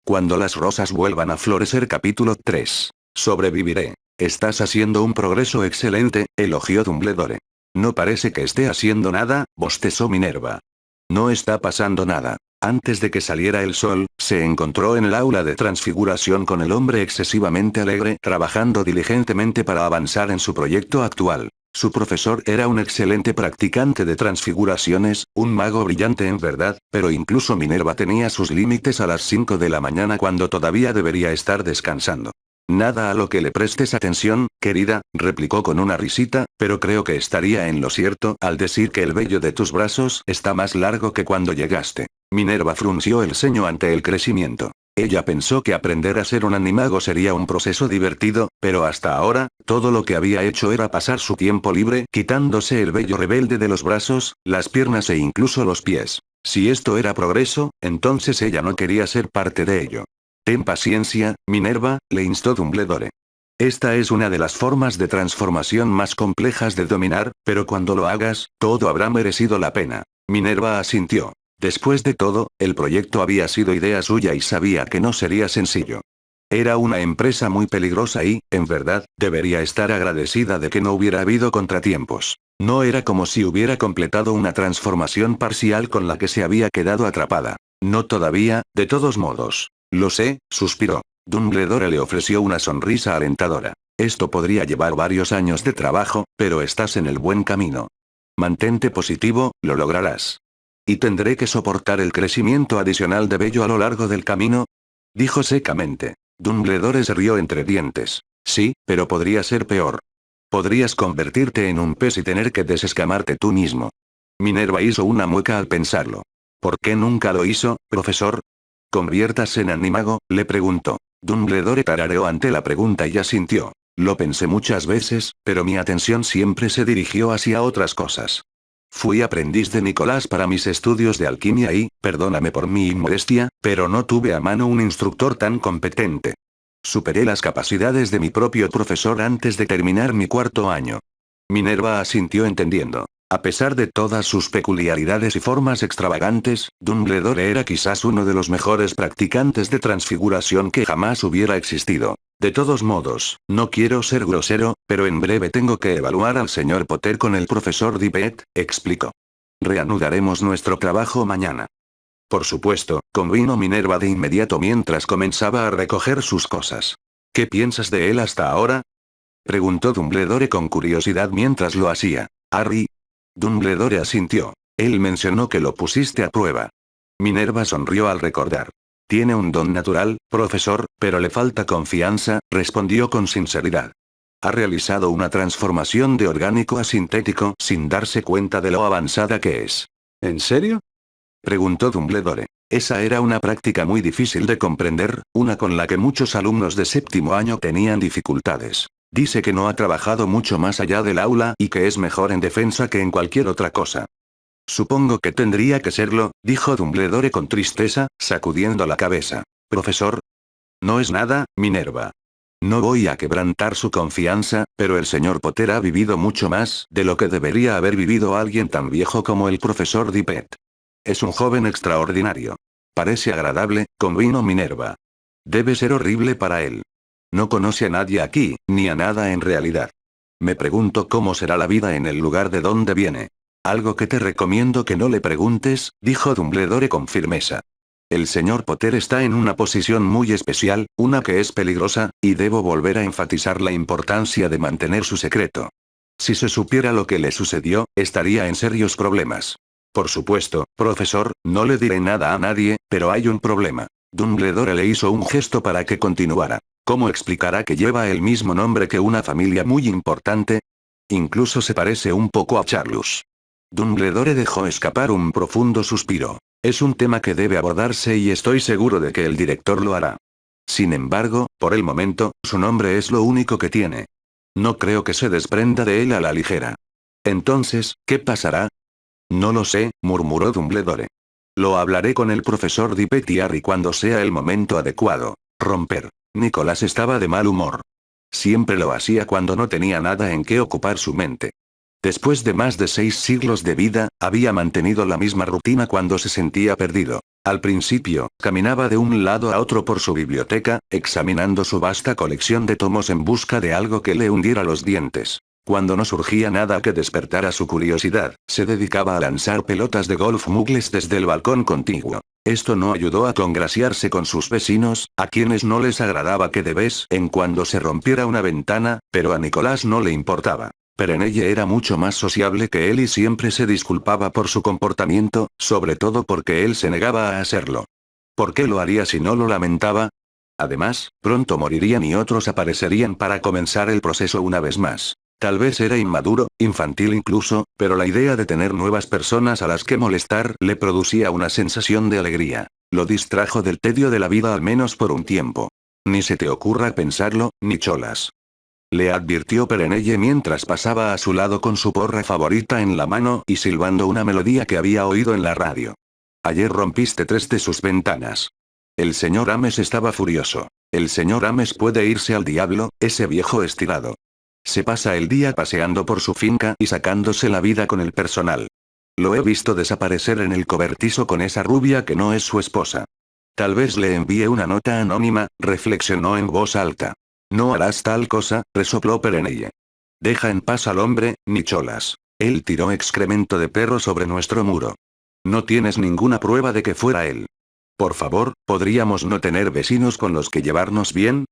Cuando las rosas vuelvan a florecer capítulo 3. Sobreviviré. Estás haciendo un progreso excelente, elogió Dumbledore. No parece que esté haciendo nada, bostezó Minerva. No está pasando nada. Antes de que saliera el sol, se encontró en el aula de transfiguración con el hombre excesivamente alegre, trabajando diligentemente para avanzar en su proyecto actual. Su profesor era un excelente practicante de transfiguraciones, un mago brillante en verdad, pero incluso Minerva tenía sus límites a las 5 de la mañana cuando todavía debería estar descansando. Nada a lo que le prestes atención, querida, replicó con una risita, pero creo que estaría en lo cierto al decir que el vello de tus brazos está más largo que cuando llegaste. Minerva frunció el ceño ante el crecimiento. Ella pensó que aprender a ser un animago sería un proceso divertido, pero hasta ahora, todo lo que había hecho era pasar su tiempo libre quitándose el vello rebelde de los brazos, las piernas e incluso los pies. Si esto era progreso, entonces ella no quería ser parte de ello. Ten paciencia, Minerva, le instó Dumbledore. Esta es una de las formas de transformación más complejas de dominar, pero cuando lo hagas, todo habrá merecido la pena. Minerva asintió. Después de todo, el proyecto había sido idea suya y sabía que no sería sencillo. Era una empresa muy peligrosa y, en verdad, debería estar agradecida de que no hubiera habido contratiempos. No era como si hubiera completado una transformación parcial con la que se había quedado atrapada. No todavía, de todos modos. Lo sé, suspiró. Dumbledore le ofreció una sonrisa alentadora. Esto podría llevar varios años de trabajo, pero estás en el buen camino. Mantente positivo, lo lograrás. ¿Y tendré que soportar el crecimiento adicional de vello a lo largo del camino? Dijo secamente. Dumbledore se rió entre dientes. Sí, pero podría ser peor. Podrías convertirte en un pez y tener que desescamarte tú mismo. Minerva hizo una mueca al pensarlo. ¿Por qué nunca lo hizo, profesor? ¿Conviértase en animago?, le preguntó. Dumbledore tarareó ante la pregunta y asintió. Lo pensé muchas veces, pero mi atención siempre se dirigió hacia otras cosas. Fui aprendiz de Nicolás para mis estudios de alquimia y, perdóname por mi inmodestia, pero no tuve a mano un instructor tan competente. Superé las capacidades de mi propio profesor antes de terminar mi cuarto año. Minerva asintió entendiendo. A pesar de todas sus peculiaridades y formas extravagantes, Dumbledore era quizás uno de los mejores practicantes de transfiguración que jamás hubiera existido. De todos modos, no quiero ser grosero, pero en breve tengo que evaluar al señor Potter con el profesor Dippet, explicó. Reanudaremos nuestro trabajo mañana. Por supuesto, convino Minerva de inmediato mientras comenzaba a recoger sus cosas. ¿Qué piensas de él hasta ahora?, preguntó Dumbledore con curiosidad mientras lo hacía. Harry. Dumbledore asintió. Él mencionó que lo pusiste a prueba. Minerva sonrió al recordar. Tiene un don natural, profesor, pero le falta confianza, respondió con sinceridad. Ha realizado una transformación de orgánico a sintético sin darse cuenta de lo avanzada que es. ¿En serio?, preguntó Dumbledore. Esa era una práctica muy difícil de comprender, una con la que muchos alumnos de séptimo año tenían dificultades. Dice que no ha trabajado mucho más allá del aula y que es mejor en defensa que en cualquier otra cosa. Supongo que tendría que serlo, dijo Dumbledore con tristeza, sacudiendo la cabeza. Profesor. No es nada, Minerva. No voy a quebrantar su confianza, pero el señor Potter ha vivido mucho más de lo que debería haber vivido alguien tan viejo como el profesor Dippet. Es un joven extraordinario. Parece agradable, convino Minerva. Debe ser horrible para él. No conoce a nadie aquí, ni a nada en realidad. Me pregunto cómo será la vida en el lugar de donde viene. Algo que te recomiendo que no le preguntes, dijo Dumbledore con firmeza. El señor Potter está en una posición muy especial, una que es peligrosa, y debo volver a enfatizar la importancia de mantener su secreto. Si se supiera lo que le sucedió, estaría en serios problemas. Por supuesto, profesor, no le diré nada a nadie, pero hay un problema. Dumbledore le hizo un gesto para que continuara. ¿Cómo explicará que lleva el mismo nombre que una familia muy importante? Incluso se parece un poco a Charlus. Dumbledore dejó escapar un profundo suspiro. Es un tema que debe abordarse y estoy seguro de que el director lo hará. Sin embargo, por el momento, su nombre es lo único que tiene. No creo que se desprenda de él a la ligera. Entonces, ¿qué pasará? No lo sé, murmuró Dumbledore. Lo hablaré con el profesor Dippet y Harry cuando sea el momento adecuado. Romper. Nicolás estaba de mal humor. Siempre lo hacía cuando no tenía nada en qué ocupar su mente. Después de más de 6 siglos de vida, había mantenido la misma rutina cuando se sentía perdido. Al principio, caminaba de un lado a otro por su biblioteca, examinando su vasta colección de tomos en busca de algo que le hundiera los dientes. Cuando no surgía nada que despertara su curiosidad, se dedicaba a lanzar pelotas de golf muggles desde el balcón contiguo. Esto no ayudó a congraciarse con sus vecinos, a quienes no les agradaba que de vez en cuando se rompiera una ventana, pero a Nicolás no le importaba. Perenelle era mucho más sociable que él y siempre se disculpaba por su comportamiento, sobre todo porque él se negaba a hacerlo. ¿Por qué lo haría si no lo lamentaba? Además, pronto morirían y otros aparecerían para comenzar el proceso una vez más. Tal vez era inmaduro, infantil incluso, pero la idea de tener nuevas personas a las que molestar le producía una sensación de alegría. Lo distrajo del tedio de la vida al menos por un tiempo. Ni se te ocurra pensarlo, Nicholas. Le advirtió Perenelle mientras pasaba a su lado con su porra favorita en la mano y silbando una melodía que había oído en la radio. Ayer rompiste 3 de sus ventanas. El señor Ames estaba furioso. El señor Ames puede irse al diablo, ese viejo estirado. Se pasa el día paseando por su finca y sacándose la vida con el personal. Lo he visto desaparecer en el cobertizo con esa rubia que no es su esposa. Tal vez le envíe una nota anónima, reflexionó en voz alta. No harás tal cosa, resopló Perenelle. Deja en paz al hombre, Nicholas. Él tiró excremento de perro sobre nuestro muro. No tienes ninguna prueba de que fuera él. Por favor, ¿podríamos no tener vecinos con los que llevarnos bien?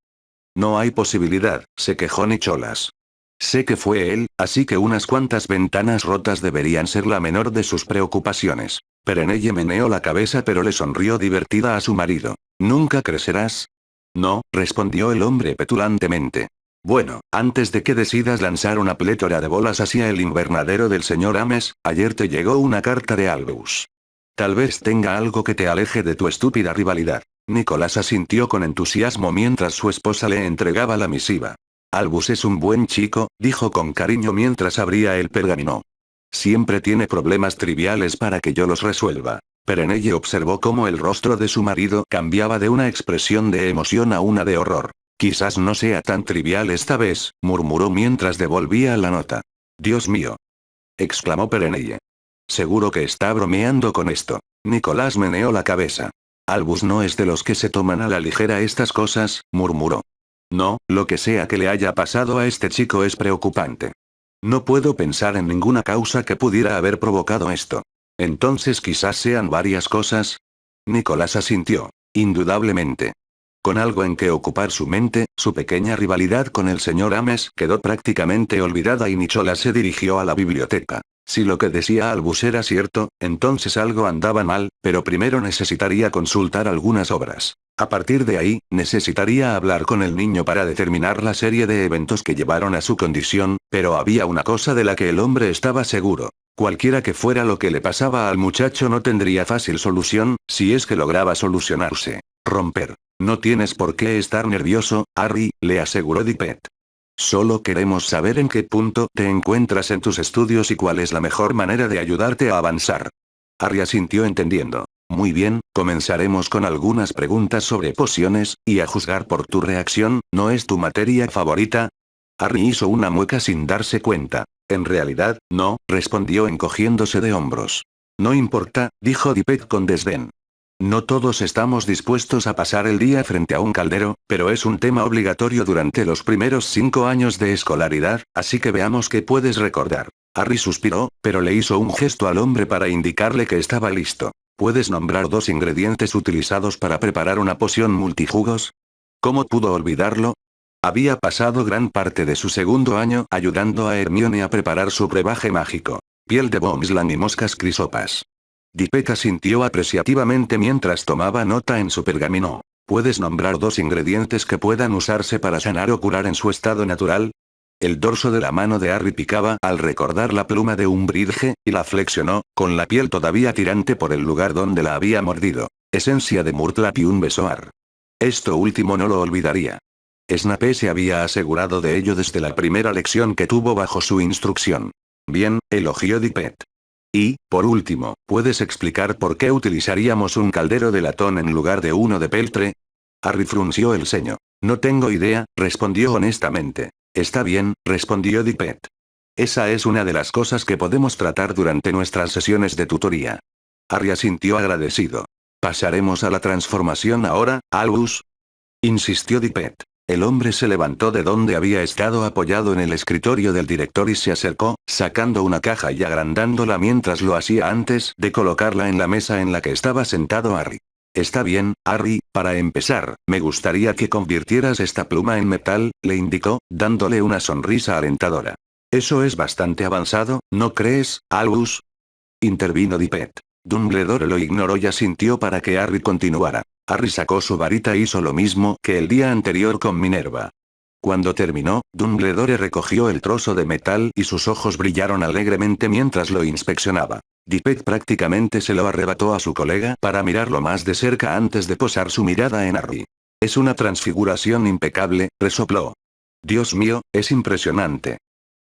No hay posibilidad, se quejó Nicholas. Sé que fue él, así que unas cuantas ventanas rotas deberían ser la menor de sus preocupaciones. Perenelle meneó la cabeza pero le sonrió divertida a su marido. ¿Nunca crecerás? No, respondió el hombre petulantemente. Bueno, antes de que decidas lanzar una plétora de bolas hacia el invernadero del señor Ames, ayer te llegó una carta de Albus. Tal vez tenga algo que te aleje de tu estúpida rivalidad. Nicolás asintió con entusiasmo mientras su esposa le entregaba la misiva. Albus es un buen chico, dijo con cariño mientras abría el pergamino. Siempre tiene problemas triviales para que yo los resuelva. Perenelle observó cómo el rostro de su marido cambiaba de una expresión de emoción a una de horror. Quizás no sea tan trivial esta vez, murmuró mientras devolvía la nota. Dios mío, exclamó Perenelle. Seguro que está bromeando con esto. Nicolás meneó la cabeza. Albus no es de los que se toman a la ligera estas cosas, murmuró. No, lo que sea que le haya pasado a este chico es preocupante. No puedo pensar en ninguna causa que pudiera haber provocado esto. Entonces quizás sean varias cosas. Nicolás asintió. Indudablemente. Con algo en que ocupar su mente, su pequeña rivalidad con el señor Ames quedó prácticamente olvidada y Nicholas se dirigió a la biblioteca. Si lo que decía Albus era cierto, entonces algo andaba mal, pero primero necesitaría consultar algunas obras. A partir de ahí, necesitaría hablar con el niño para determinar la serie de eventos que llevaron a su condición, pero había una cosa de la que el hombre estaba seguro. Cualquiera que fuera lo que le pasaba al muchacho no tendría fácil solución, si es que lograba solucionarse. Romper. No tienes por qué estar nervioso, Harry, le aseguró Dippet. Solo queremos saber en qué punto te encuentras en tus estudios y cuál es la mejor manera de ayudarte a avanzar. Harry asintió entendiendo. Muy bien, comenzaremos con algunas preguntas sobre pociones, y a juzgar por tu reacción, ¿no es tu materia favorita? Harry hizo una mueca sin darse cuenta. En realidad, no, respondió encogiéndose de hombros. No importa, dijo Dippet con desdén. No todos estamos dispuestos a pasar el día frente a un caldero, pero es un tema obligatorio durante los primeros 5 años de escolaridad, así que veamos qué puedes recordar. Harry suspiró, pero le hizo un gesto al hombre para indicarle que estaba listo. ¿Puedes nombrar 2 ingredientes utilizados para preparar una poción multijugos? ¿Cómo pudo olvidarlo? Había pasado gran parte de su segundo año ayudando a Hermione a preparar su brebaje mágico. Piel de Boomslang y moscas crisopas. Dippet asintió apreciativamente mientras tomaba nota en su pergamino. ¿Puedes nombrar 2 ingredientes que puedan usarse para sanar o curar en su estado natural? El dorso de la mano de Harry picaba al recordar la pluma de Umbridge, y la flexionó, con la piel todavía tirante por el lugar donde la había mordido. Esencia de Murtlap y un besoar. Esto último no lo olvidaría. Snape se había asegurado de ello desde la primera lección que tuvo bajo su instrucción. Bien, elogió Dippet. Y, por último, ¿puedes explicar por qué utilizaríamos un caldero de latón en lugar de uno de peltre? Harry frunció el ceño. No tengo idea, respondió honestamente. Está bien, respondió Dippet. Esa es una de las cosas que podemos tratar durante nuestras sesiones de tutoría. Harry asintió agradecido. ¿Pasaremos a la transformación ahora, Albus?, insistió Dippet. El hombre se levantó de donde había estado apoyado en el escritorio del director y se acercó, sacando una caja y agrandándola mientras lo hacía antes de colocarla en la mesa en la que estaba sentado Harry. Está bien, Harry, para empezar, me gustaría que convirtieras esta pluma en metal, le indicó, dándole una sonrisa alentadora. Eso es bastante avanzado, ¿no crees, Albus?, intervino Dippet. Dumbledore lo ignoró y asintió para que Harry continuara. Harry sacó su varita e hizo lo mismo que el día anterior con Minerva. Cuando terminó, Dumbledore recogió el trozo de metal y sus ojos brillaron alegremente mientras lo inspeccionaba. Dippet prácticamente se lo arrebató a su colega para mirarlo más de cerca antes de posar su mirada en Harry. Es una transfiguración impecable, resopló. Dios mío, es impresionante.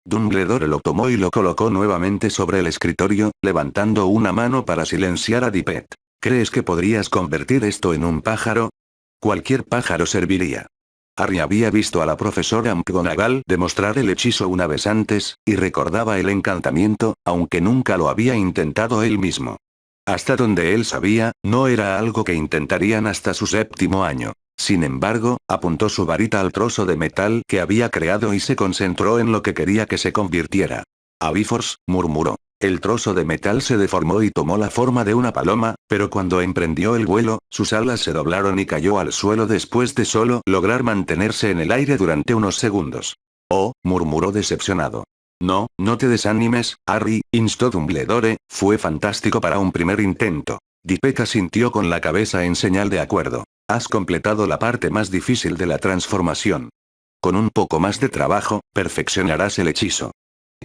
Dumbledore lo tomó y lo colocó nuevamente sobre el escritorio, levantando una mano para silenciar a Dippet. ¿Crees que podrías convertir esto en un pájaro? Cualquier pájaro serviría. Harry había visto a la profesora McGonagall demostrar el hechizo una vez antes, y recordaba el encantamiento, aunque nunca lo había intentado él mismo. Hasta donde él sabía, no era algo que intentarían hasta su 7º año. Sin embargo, apuntó su varita al trozo de metal que había creado y se concentró en lo que quería que se convirtiera. Abiforce, murmuró. El trozo de metal se deformó y tomó la forma de una paloma, pero cuando emprendió el vuelo, sus alas se doblaron y cayó al suelo después de solo lograr mantenerse en el aire durante unos segundos. Oh, murmuró decepcionado. No, no te desanimes, Harry, instó Dumbledore, fue fantástico para un primer intento. Dippet asintió con la cabeza en señal de acuerdo. Has completado la parte más difícil de la transformación. Con un poco más de trabajo, perfeccionarás el hechizo.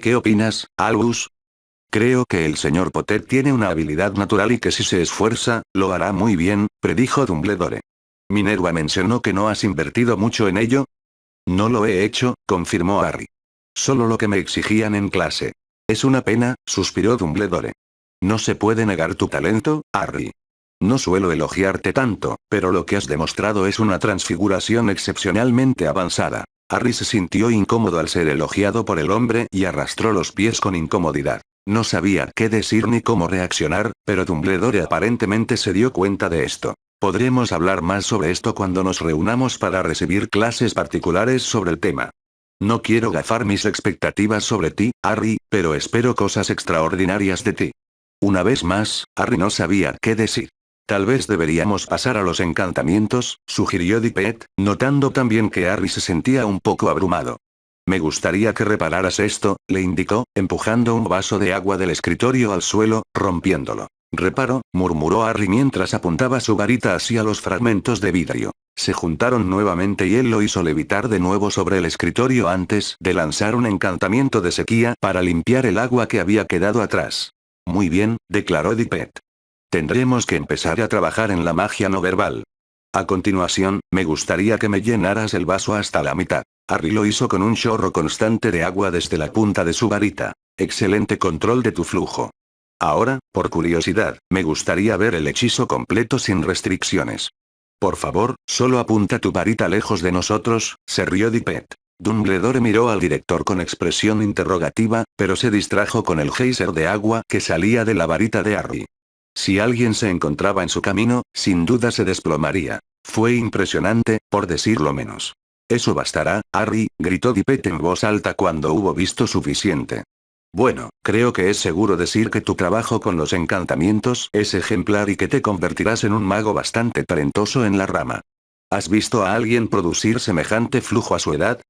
¿Qué opinas, Albus? Creo que el señor Potter tiene una habilidad natural y que si se esfuerza, lo hará muy bien, predijo Dumbledore. Minerva mencionó que no has invertido mucho en ello. No lo he hecho, confirmó Harry. Solo lo que me exigían en clase. Es una pena, suspiró Dumbledore. No se puede negar tu talento, Harry. No suelo elogiarte tanto, pero lo que has demostrado es una transfiguración excepcionalmente avanzada. Harry se sintió incómodo al ser elogiado por el hombre y arrastró los pies con incomodidad. No sabía qué decir ni cómo reaccionar, pero Dumbledore aparentemente se dio cuenta de esto. Podremos hablar más sobre esto cuando nos reunamos para recibir clases particulares sobre el tema. No quiero gafar mis expectativas sobre ti, Harry, pero espero cosas extraordinarias de ti. Una vez más, Harry no sabía qué decir. Tal vez deberíamos pasar a los encantamientos, sugirió Dippet, notando también que Harry se sentía un poco abrumado. Me gustaría que repararas esto, le indicó, empujando un vaso de agua del escritorio al suelo, rompiéndolo. Reparo, murmuró Harry mientras apuntaba su varita hacia los fragmentos de vidrio. Se juntaron nuevamente y él lo hizo levitar de nuevo sobre el escritorio antes de lanzar un encantamiento de sequía para limpiar el agua que había quedado atrás. Muy bien, declaró Dippet. Tendremos que empezar a trabajar en la magia no verbal. A continuación, me gustaría que me llenaras el vaso hasta la mitad. Harry lo hizo con un chorro constante de agua desde la punta de su varita. Excelente control de tu flujo. Ahora, por curiosidad, me gustaría ver el hechizo completo sin restricciones. Por favor, solo apunta tu varita lejos de nosotros, se rió Dippet. Dumbledore miró al director con expresión interrogativa, pero se distrajo con el geyser de agua que salía de la varita de Harry. Si alguien se encontraba en su camino, sin duda se desplomaría. Fue impresionante, por decirlo menos. Eso bastará, Harry, gritó Dippet en voz alta cuando hubo visto suficiente. Bueno, creo que es seguro decir que tu trabajo con los encantamientos es ejemplar y que te convertirás en un mago bastante talentoso en la rama. ¿Has visto a alguien producir semejante flujo a su edad?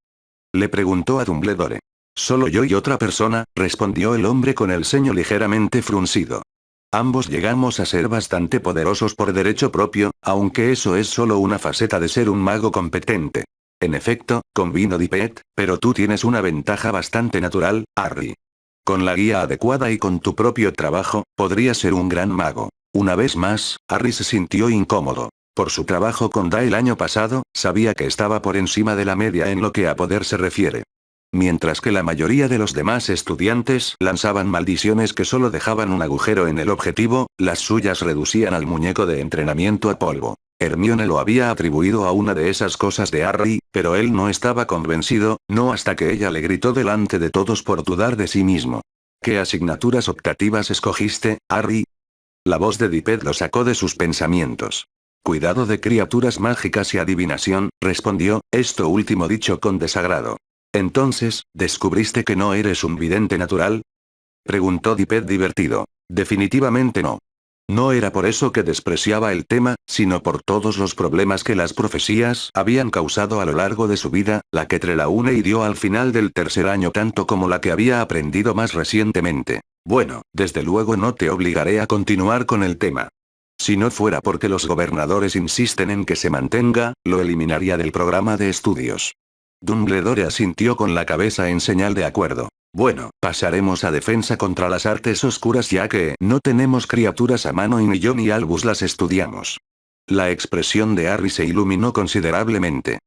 Le preguntó a Dumbledore. Solo yo y otra persona, respondió el hombre con el ceño ligeramente fruncido. Ambos llegamos a ser bastante poderosos por derecho propio, aunque eso es solo una faceta de ser un mago competente. En efecto, convino Dippet, pero tú tienes una ventaja bastante natural, Harry. Con la guía adecuada y con tu propio trabajo, podrías ser un gran mago. Una vez más, Harry se sintió incómodo. Por su trabajo con Da el año pasado, sabía que estaba por encima de la media en lo que a poder se refiere. Mientras que la mayoría de los demás estudiantes lanzaban maldiciones que solo dejaban un agujero en el objetivo, las suyas reducían al muñeco de entrenamiento a polvo. Hermione lo había atribuido a una de esas cosas de Harry, Pero él no estaba convencido, no hasta que ella le gritó delante de todos por dudar de sí mismo. ¿Qué asignaturas optativas escogiste, Harry? La voz de Dippet lo sacó de sus pensamientos. Cuidado de criaturas mágicas y adivinación, respondió, esto último dicho con desagrado. Entonces, ¿descubriste que no eres un vidente natural? Preguntó Dippet divertido. Definitivamente no. No era por eso que despreciaba el tema, sino por todos los problemas que las profecías habían causado a lo largo de su vida, la que Trelawney hirió al final del tercer año tanto como la que había aprendido más recientemente. Bueno, desde luego no te obligaré a continuar con el tema. Si no fuera porque los gobernadores insisten en que se mantenga, lo eliminaría del programa de estudios. Dumbledore asintió con la cabeza en señal de acuerdo. Bueno, pasaremos a defensa contra las artes oscuras ya que no tenemos criaturas a mano y ni yo ni Albus las estudiamos. La expresión de Harry se iluminó considerablemente.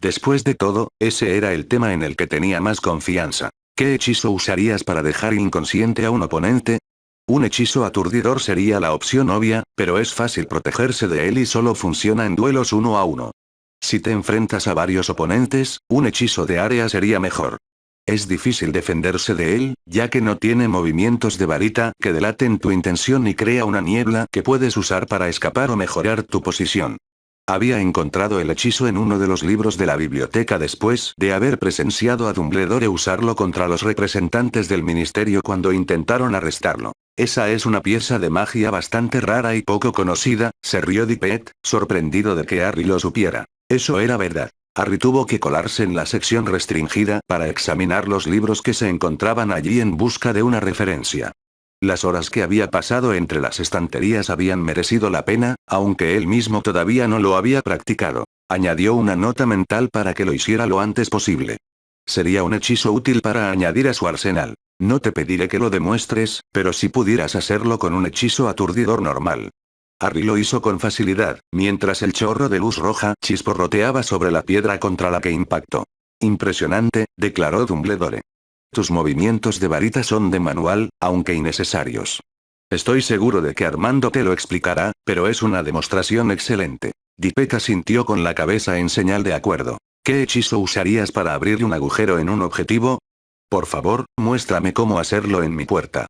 Después de todo, ese era el tema en el que tenía más confianza. ¿Qué hechizo usarías para dejar inconsciente a un oponente? Un hechizo aturdidor sería la opción obvia, pero es fácil protegerse de él y solo funciona en duelos 1 a 1. Si te enfrentas a varios oponentes, un hechizo de área sería mejor. Es difícil defenderse de él, ya que no tiene movimientos de varita que delaten tu intención y crea una niebla que puedes usar para escapar o mejorar tu posición. Había encontrado el hechizo en uno de los libros de la biblioteca después de haber presenciado a Dumbledore usarlo contra los representantes del ministerio cuando intentaron arrestarlo. Esa es una pieza de magia bastante rara y poco conocida, se rió Dippet, sorprendido de que Harry lo supiera. Eso era verdad. Harry tuvo que colarse en la sección restringida para examinar los libros que se encontraban allí en busca de una referencia. Las horas que había pasado entre las estanterías habían merecido la pena, aunque él mismo todavía no lo había practicado. Añadió una nota mental para que lo hiciera lo antes posible. Sería un hechizo útil para añadir a su arsenal. No te pediré que lo demuestres, pero si pudieras hacerlo con un hechizo aturdidor normal. Harry lo hizo con facilidad, mientras el chorro de luz roja chisporroteaba sobre la piedra contra la que impactó. Impresionante, declaró Dumbledore. Tus movimientos de varita son de manual, aunque innecesarios. Estoy seguro de que Armando te lo explicará, pero es una demostración excelente. Dippet asintió con la cabeza en señal de acuerdo. ¿Qué hechizo usarías para abrir un agujero en un objetivo? Por favor, muéstrame cómo hacerlo en mi puerta.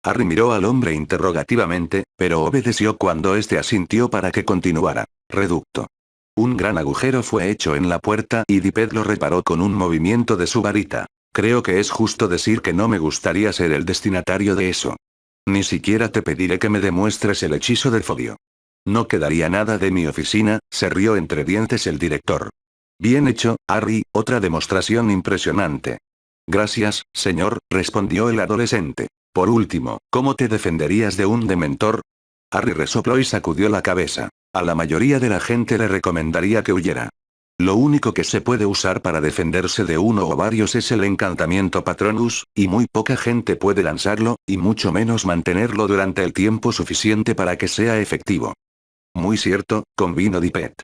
Harry miró al hombre interrogativamente, pero obedeció cuando éste asintió para que continuara. Reducto. Un gran agujero fue hecho en la puerta y Dippet lo reparó con un movimiento de su varita. Creo que es justo decir que no me gustaría ser el destinatario de eso. Ni siquiera te pediré que me demuestres el hechizo de Fodio. No quedaría nada de mi oficina, se rió entre dientes el director. Bien hecho, Harry, otra demostración impresionante. Gracias, señor, respondió el adolescente. Por último, ¿cómo te defenderías de un dementor? Harry resopló y sacudió la cabeza. A la mayoría de la gente le recomendaría que huyera. Lo único que se puede usar para defenderse de uno o varios es el encantamiento Patronus, y muy poca gente puede lanzarlo, y mucho menos mantenerlo durante el tiempo suficiente para que sea efectivo. Muy cierto, convino Dippet.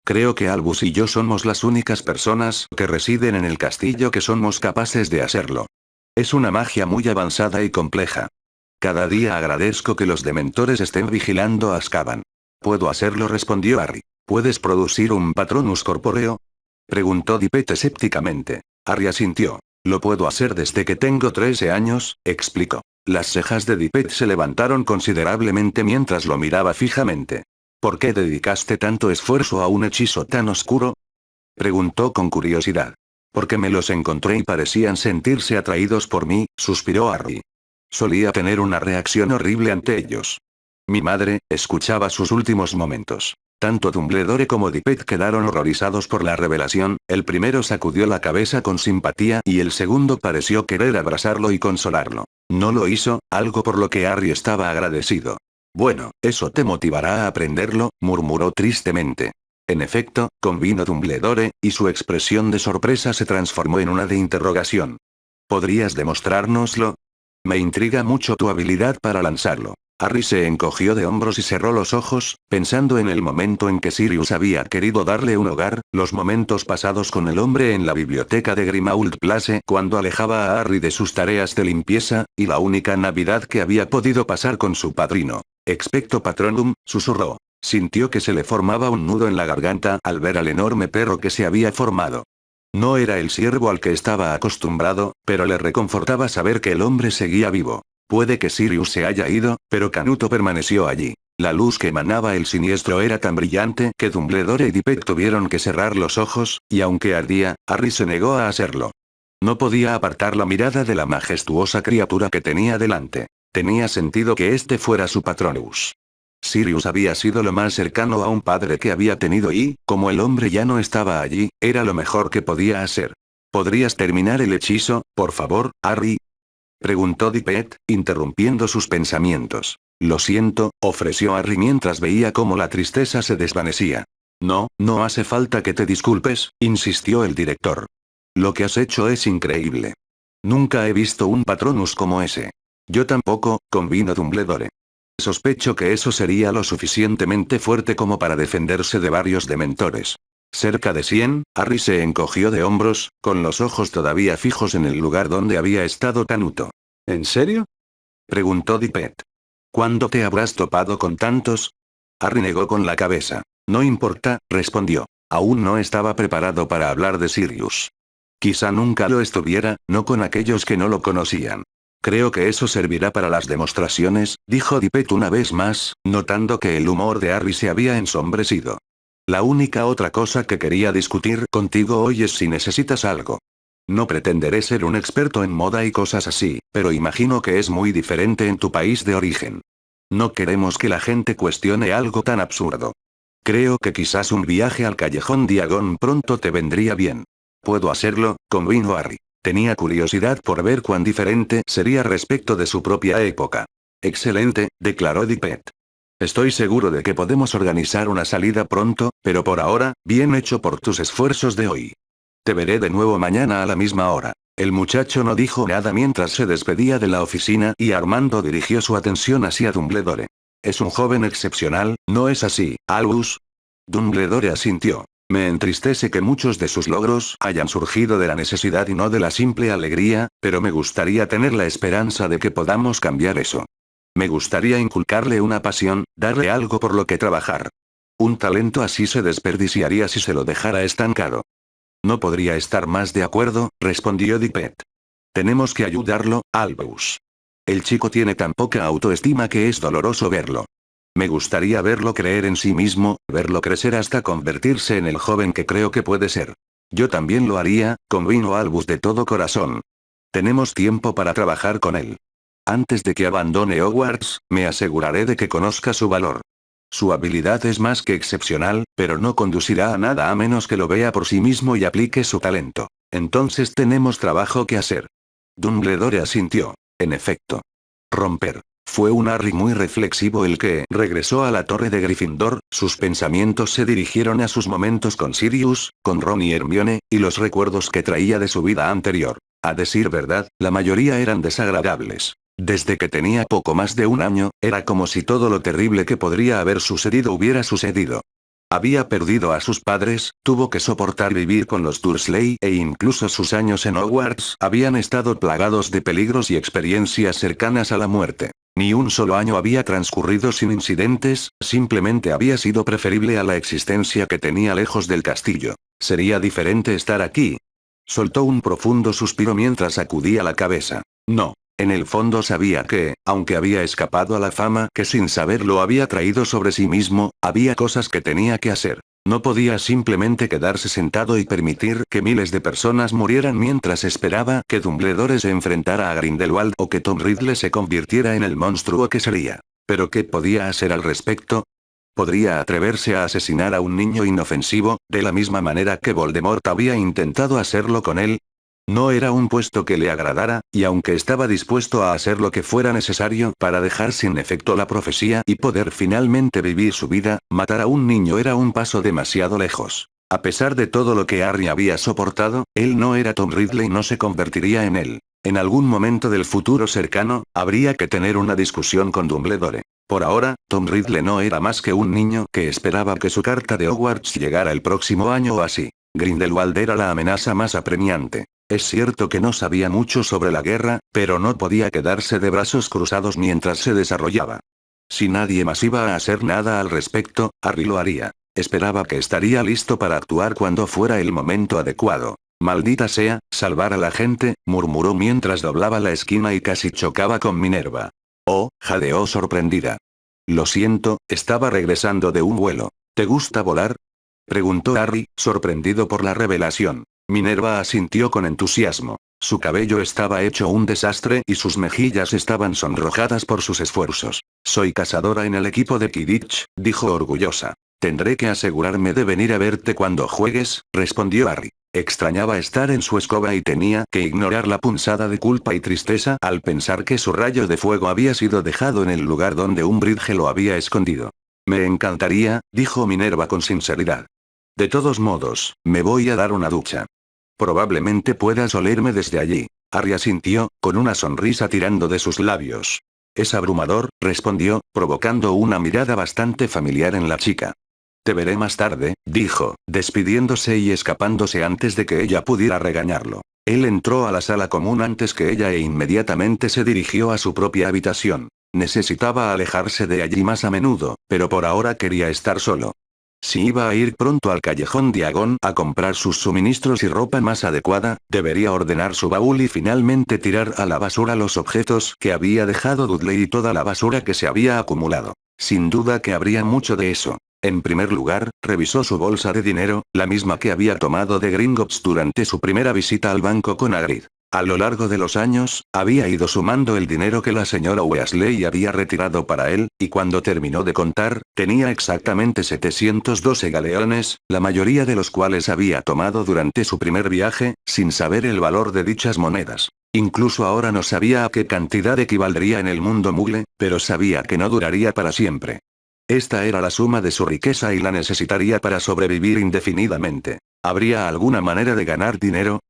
Creo que Albus y yo somos las únicas personas que residen en el castillo que somos capaces de hacerlo. Es una magia muy avanzada y compleja. Cada día agradezco que los dementores estén vigilando a Azkaban. Puedo hacerlo, respondió Harry. ¿Puedes producir un Patronus corpóreo? Preguntó Dippet escépticamente. Harry asintió. Lo puedo hacer desde que tengo 13 años, explicó. Las cejas de Dippet se levantaron considerablemente mientras lo miraba fijamente. ¿Por qué dedicaste tanto esfuerzo a un hechizo tan oscuro? Preguntó con curiosidad. Porque me los encontré y parecían sentirse atraídos por mí, suspiró Harry. Solía tener una reacción horrible ante ellos. Mi madre escuchaba sus últimos momentos. Tanto Dumbledore como Dippet quedaron horrorizados por la revelación, el primero sacudió la cabeza con simpatía y el segundo pareció querer abrazarlo y consolarlo. No lo hizo, algo por lo que Harry estaba agradecido. Bueno, eso te motivará a aprenderlo, murmuró tristemente. En efecto, convino Dumbledore, y su expresión de sorpresa se transformó en una de interrogación. ¿Podrías demostrárnoslo? Me intriga mucho tu habilidad para lanzarlo. Harry se encogió de hombros y cerró los ojos, pensando en el momento en que Sirius había querido darle un hogar, los momentos pasados con el hombre en la biblioteca de Grimmauld Place cuando alejaba a Harry de sus tareas de limpieza, y la única Navidad que había podido pasar con su padrino. Expecto Patronum, susurró. Sintió que se le formaba un nudo en la garganta al ver al enorme perro que se había formado. No era el ciervo al que estaba acostumbrado, pero le reconfortaba saber que el hombre seguía vivo. Puede que Sirius se haya ido, pero Canuto permaneció allí. La luz que emanaba el siniestro era tan brillante que Dumbledore y Dippet tuvieron que cerrar los ojos, y aunque ardía, Harry se negó a hacerlo. No podía apartar la mirada de la majestuosa criatura que tenía delante. Tenía sentido que este fuera su Patronus. Sirius había sido lo más cercano a un padre que había tenido y, como el hombre ya no estaba allí, era lo mejor que podía hacer. ¿Podrías terminar el hechizo, por favor, Harry? Preguntó Dippet, interrumpiendo sus pensamientos. Lo siento, ofreció Harry mientras veía cómo la tristeza se desvanecía. No, no hace falta que te disculpes, insistió el director. Lo que has hecho es increíble. Nunca he visto un Patronus como ese. Yo tampoco, convino Dumbledore. Sospecho que eso sería lo suficientemente fuerte como para defenderse de varios dementores. Cerca de 100, Harry se encogió de hombros, con los ojos todavía fijos en el lugar donde había estado Canuto. ¿En serio? Preguntó Dippet. ¿Cuándo te habrás topado con tantos? Harry negó con la cabeza. No importa, respondió. Aún no estaba preparado para hablar de Sirius. Quizá nunca lo estuviera, no con aquellos que no lo conocían. Creo que eso servirá para las demostraciones, dijo Dippet una vez más, notando que el humor de Harry se había ensombrecido. La única otra cosa que quería discutir contigo hoy es si necesitas algo. No pretenderé ser un experto en moda y cosas así, pero imagino que es muy diferente en tu país de origen. No queremos que la gente cuestione algo tan absurdo. Creo que quizás un viaje al Callejón Diagon pronto te vendría bien. Puedo hacerlo, convino Harry. Tenía curiosidad por ver cuán diferente sería respecto de su propia época. Excelente, declaró Dippet. Estoy seguro de que podemos organizar una salida pronto, pero por ahora, bien hecho por tus esfuerzos de hoy. Te veré de nuevo mañana a la misma hora. El muchacho no dijo nada mientras se despedía de la oficina y Armando dirigió su atención hacia Dumbledore. Es un joven excepcional, ¿no es así, Albus? Dumbledore asintió. Me entristece que muchos de sus logros hayan surgido de la necesidad y no de la simple alegría, pero me gustaría tener la esperanza de que podamos cambiar eso. Me gustaría inculcarle una pasión, darle algo por lo que trabajar. Un talento así se desperdiciaría si se lo dejara estancado. No podría estar más de acuerdo, respondió Dippet. Tenemos que ayudarlo, Albus. El chico tiene tan poca autoestima que es doloroso verlo. Me gustaría verlo creer en sí mismo, verlo crecer hasta convertirse en el joven que creo que puede ser. Yo también lo haría, convino Albus de todo corazón. Tenemos tiempo para trabajar con él. Antes de que abandone Hogwarts, me aseguraré de que conozca su valor. Su habilidad es más que excepcional, pero no conducirá a nada a menos que lo vea por sí mismo y aplique su talento. Entonces tenemos trabajo que hacer. Dumbledore asintió. En efecto. Romper. Fue un Harry muy reflexivo el que regresó a la torre de Gryffindor, sus pensamientos se dirigieron a sus momentos con Sirius, con Ron y Hermione, y los recuerdos que traía de su vida anterior. A decir verdad, la mayoría eran desagradables. Desde que tenía poco más de un año, era como si todo lo terrible que podría haber sucedido hubiera sucedido. Había perdido a sus padres, tuvo que soportar vivir con los Dursley e incluso sus años en Hogwarts habían estado plagados de peligros y experiencias cercanas a la muerte. Ni un solo año había transcurrido sin incidentes, simplemente había sido preferible a la existencia que tenía lejos del castillo. Sería diferente estar aquí. Soltó un profundo suspiro mientras sacudía la cabeza. No. En el fondo sabía que, aunque había escapado a la fama que sin saberlo había traído sobre sí mismo, había cosas que tenía que hacer. No podía simplemente quedarse sentado y permitir que miles de personas murieran mientras esperaba que Dumbledore se enfrentara a Grindelwald o que Tom Riddle se convirtiera en el monstruo que sería. ¿Pero qué podía hacer al respecto? ¿Podría atreverse a asesinar a un niño inofensivo, de la misma manera que Voldemort había intentado hacerlo con él? No era un puesto que le agradara, y aunque estaba dispuesto a hacer lo que fuera necesario para dejar sin efecto la profecía y poder finalmente vivir su vida, matar a un niño era un paso demasiado lejos. A pesar de todo lo que Harry había soportado, él no era Tom Riddle y no se convertiría en él. En algún momento del futuro cercano, habría que tener una discusión con Dumbledore. Por ahora, Tom Riddle no era más que un niño que esperaba que su carta de Hogwarts llegara el próximo año o así. Grindelwald era la amenaza más apremiante. Es cierto que no sabía mucho sobre la guerra, pero no podía quedarse de brazos cruzados mientras se desarrollaba. Si nadie más iba a hacer nada al respecto, Harry lo haría. Esperaba que estaría listo para actuar cuando fuera el momento adecuado. Maldita sea, salvar a la gente, murmuró mientras doblaba la esquina y casi chocaba con Minerva. Oh, jadeó sorprendida. Lo siento, estaba regresando de un vuelo. ¿Te gusta volar? Preguntó Harry, sorprendido por la revelación. Minerva asintió con entusiasmo. Su cabello estaba hecho un desastre y sus mejillas estaban sonrojadas por sus esfuerzos. Soy cazadora en el equipo de Quidditch, dijo orgullosa. Tendré que asegurarme de venir a verte cuando juegues, respondió Harry. Extrañaba estar en su escoba y tenía que ignorar la punzada de culpa y tristeza al pensar que su rayo de fuego había sido dejado en el lugar donde Umbridge lo había escondido. Me encantaría, dijo Minerva con sinceridad. De todos modos, me voy a dar una ducha. Probablemente puedas olerme desde allí. Harry asintió, con una sonrisa tirando de sus labios. Es abrumador, respondió, provocando una mirada bastante familiar en la chica. Te veré más tarde, dijo, despidiéndose y escapándose antes de que ella pudiera regañarlo. Él entró a la sala común antes que ella e inmediatamente se dirigió a su propia habitación. Necesitaba alejarse de allí más a menudo, pero por ahora quería estar solo. Si iba a ir pronto al callejón Diagon a comprar sus suministros y ropa más adecuada, debería ordenar su baúl y finalmente tirar a la basura los objetos que había dejado Dudley y toda la basura que se había acumulado. Sin duda que habría mucho de eso. En primer lugar, revisó su bolsa de dinero, la misma que había tomado de Gringotts durante su primera visita al banco con Hagrid. A lo largo de los años, había ido sumando el dinero que la señora Weasley había retirado para él, y cuando terminó de contar, tenía exactamente 712 galeones, la mayoría de los cuales había tomado durante su primer viaje, sin saber el valor de dichas monedas. Incluso ahora no sabía a qué cantidad equivaldría en el mundo Muggle, pero sabía que no duraría para siempre. Esta era la suma de su riqueza y la necesitaría para sobrevivir indefinidamente. ¿Habría alguna manera de ganar dinero?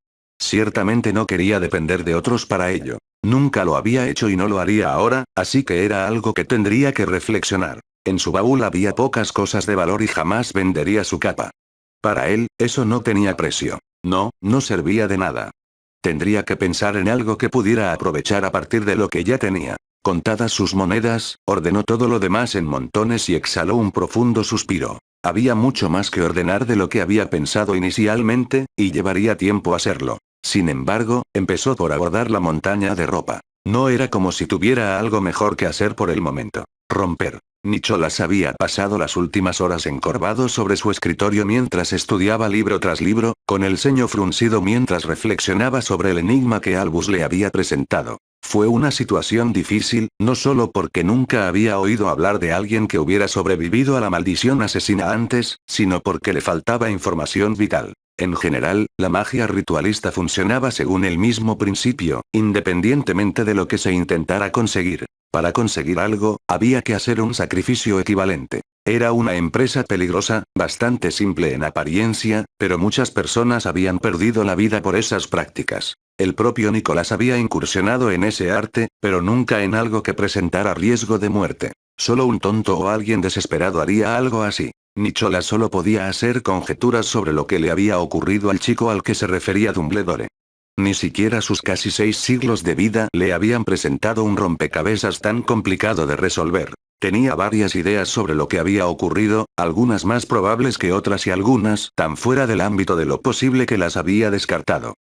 Ciertamente no quería depender de otros para ello. Nunca lo había hecho y no lo haría ahora, así que era algo que tendría que reflexionar. En su baúl había pocas cosas de valor y jamás vendería su capa. Para él, eso no tenía precio. No, no servía de nada. Tendría que pensar en algo que pudiera aprovechar a partir de lo que ya tenía. Contadas sus monedas, ordenó todo lo demás en montones y exhaló un profundo suspiro. Había mucho más que ordenar de lo que había pensado inicialmente, y llevaría tiempo hacerlo. Sin embargo, empezó por abordar la montaña de ropa. No era como si tuviera algo mejor que hacer por el momento. Romper. Nicholas había pasado las últimas horas encorvado sobre su escritorio mientras estudiaba libro tras libro, con el ceño fruncido mientras reflexionaba sobre el enigma que Albus le había presentado. Fue una situación difícil, no solo porque nunca había oído hablar de alguien que hubiera sobrevivido a la maldición asesina antes, sino porque le faltaba información vital. En general, la magia ritualista funcionaba según el mismo principio, independientemente de lo que se intentara conseguir. Para conseguir algo, había que hacer un sacrificio equivalente. Era una empresa peligrosa, bastante simple en apariencia, pero muchas personas habían perdido la vida por esas prácticas. El propio Nicholas había incursionado en ese arte, pero nunca en algo que presentara riesgo de muerte. Solo un tonto o alguien desesperado haría algo así. Nicholas solo podía hacer conjeturas sobre lo que le había ocurrido al chico al que se refería Dumbledore. Ni siquiera sus casi 6 siglos de vida le habían presentado un rompecabezas tan complicado de resolver. Tenía varias ideas sobre lo que había ocurrido, algunas más probables que otras y algunas tan fuera del ámbito de lo posible que las había descartado.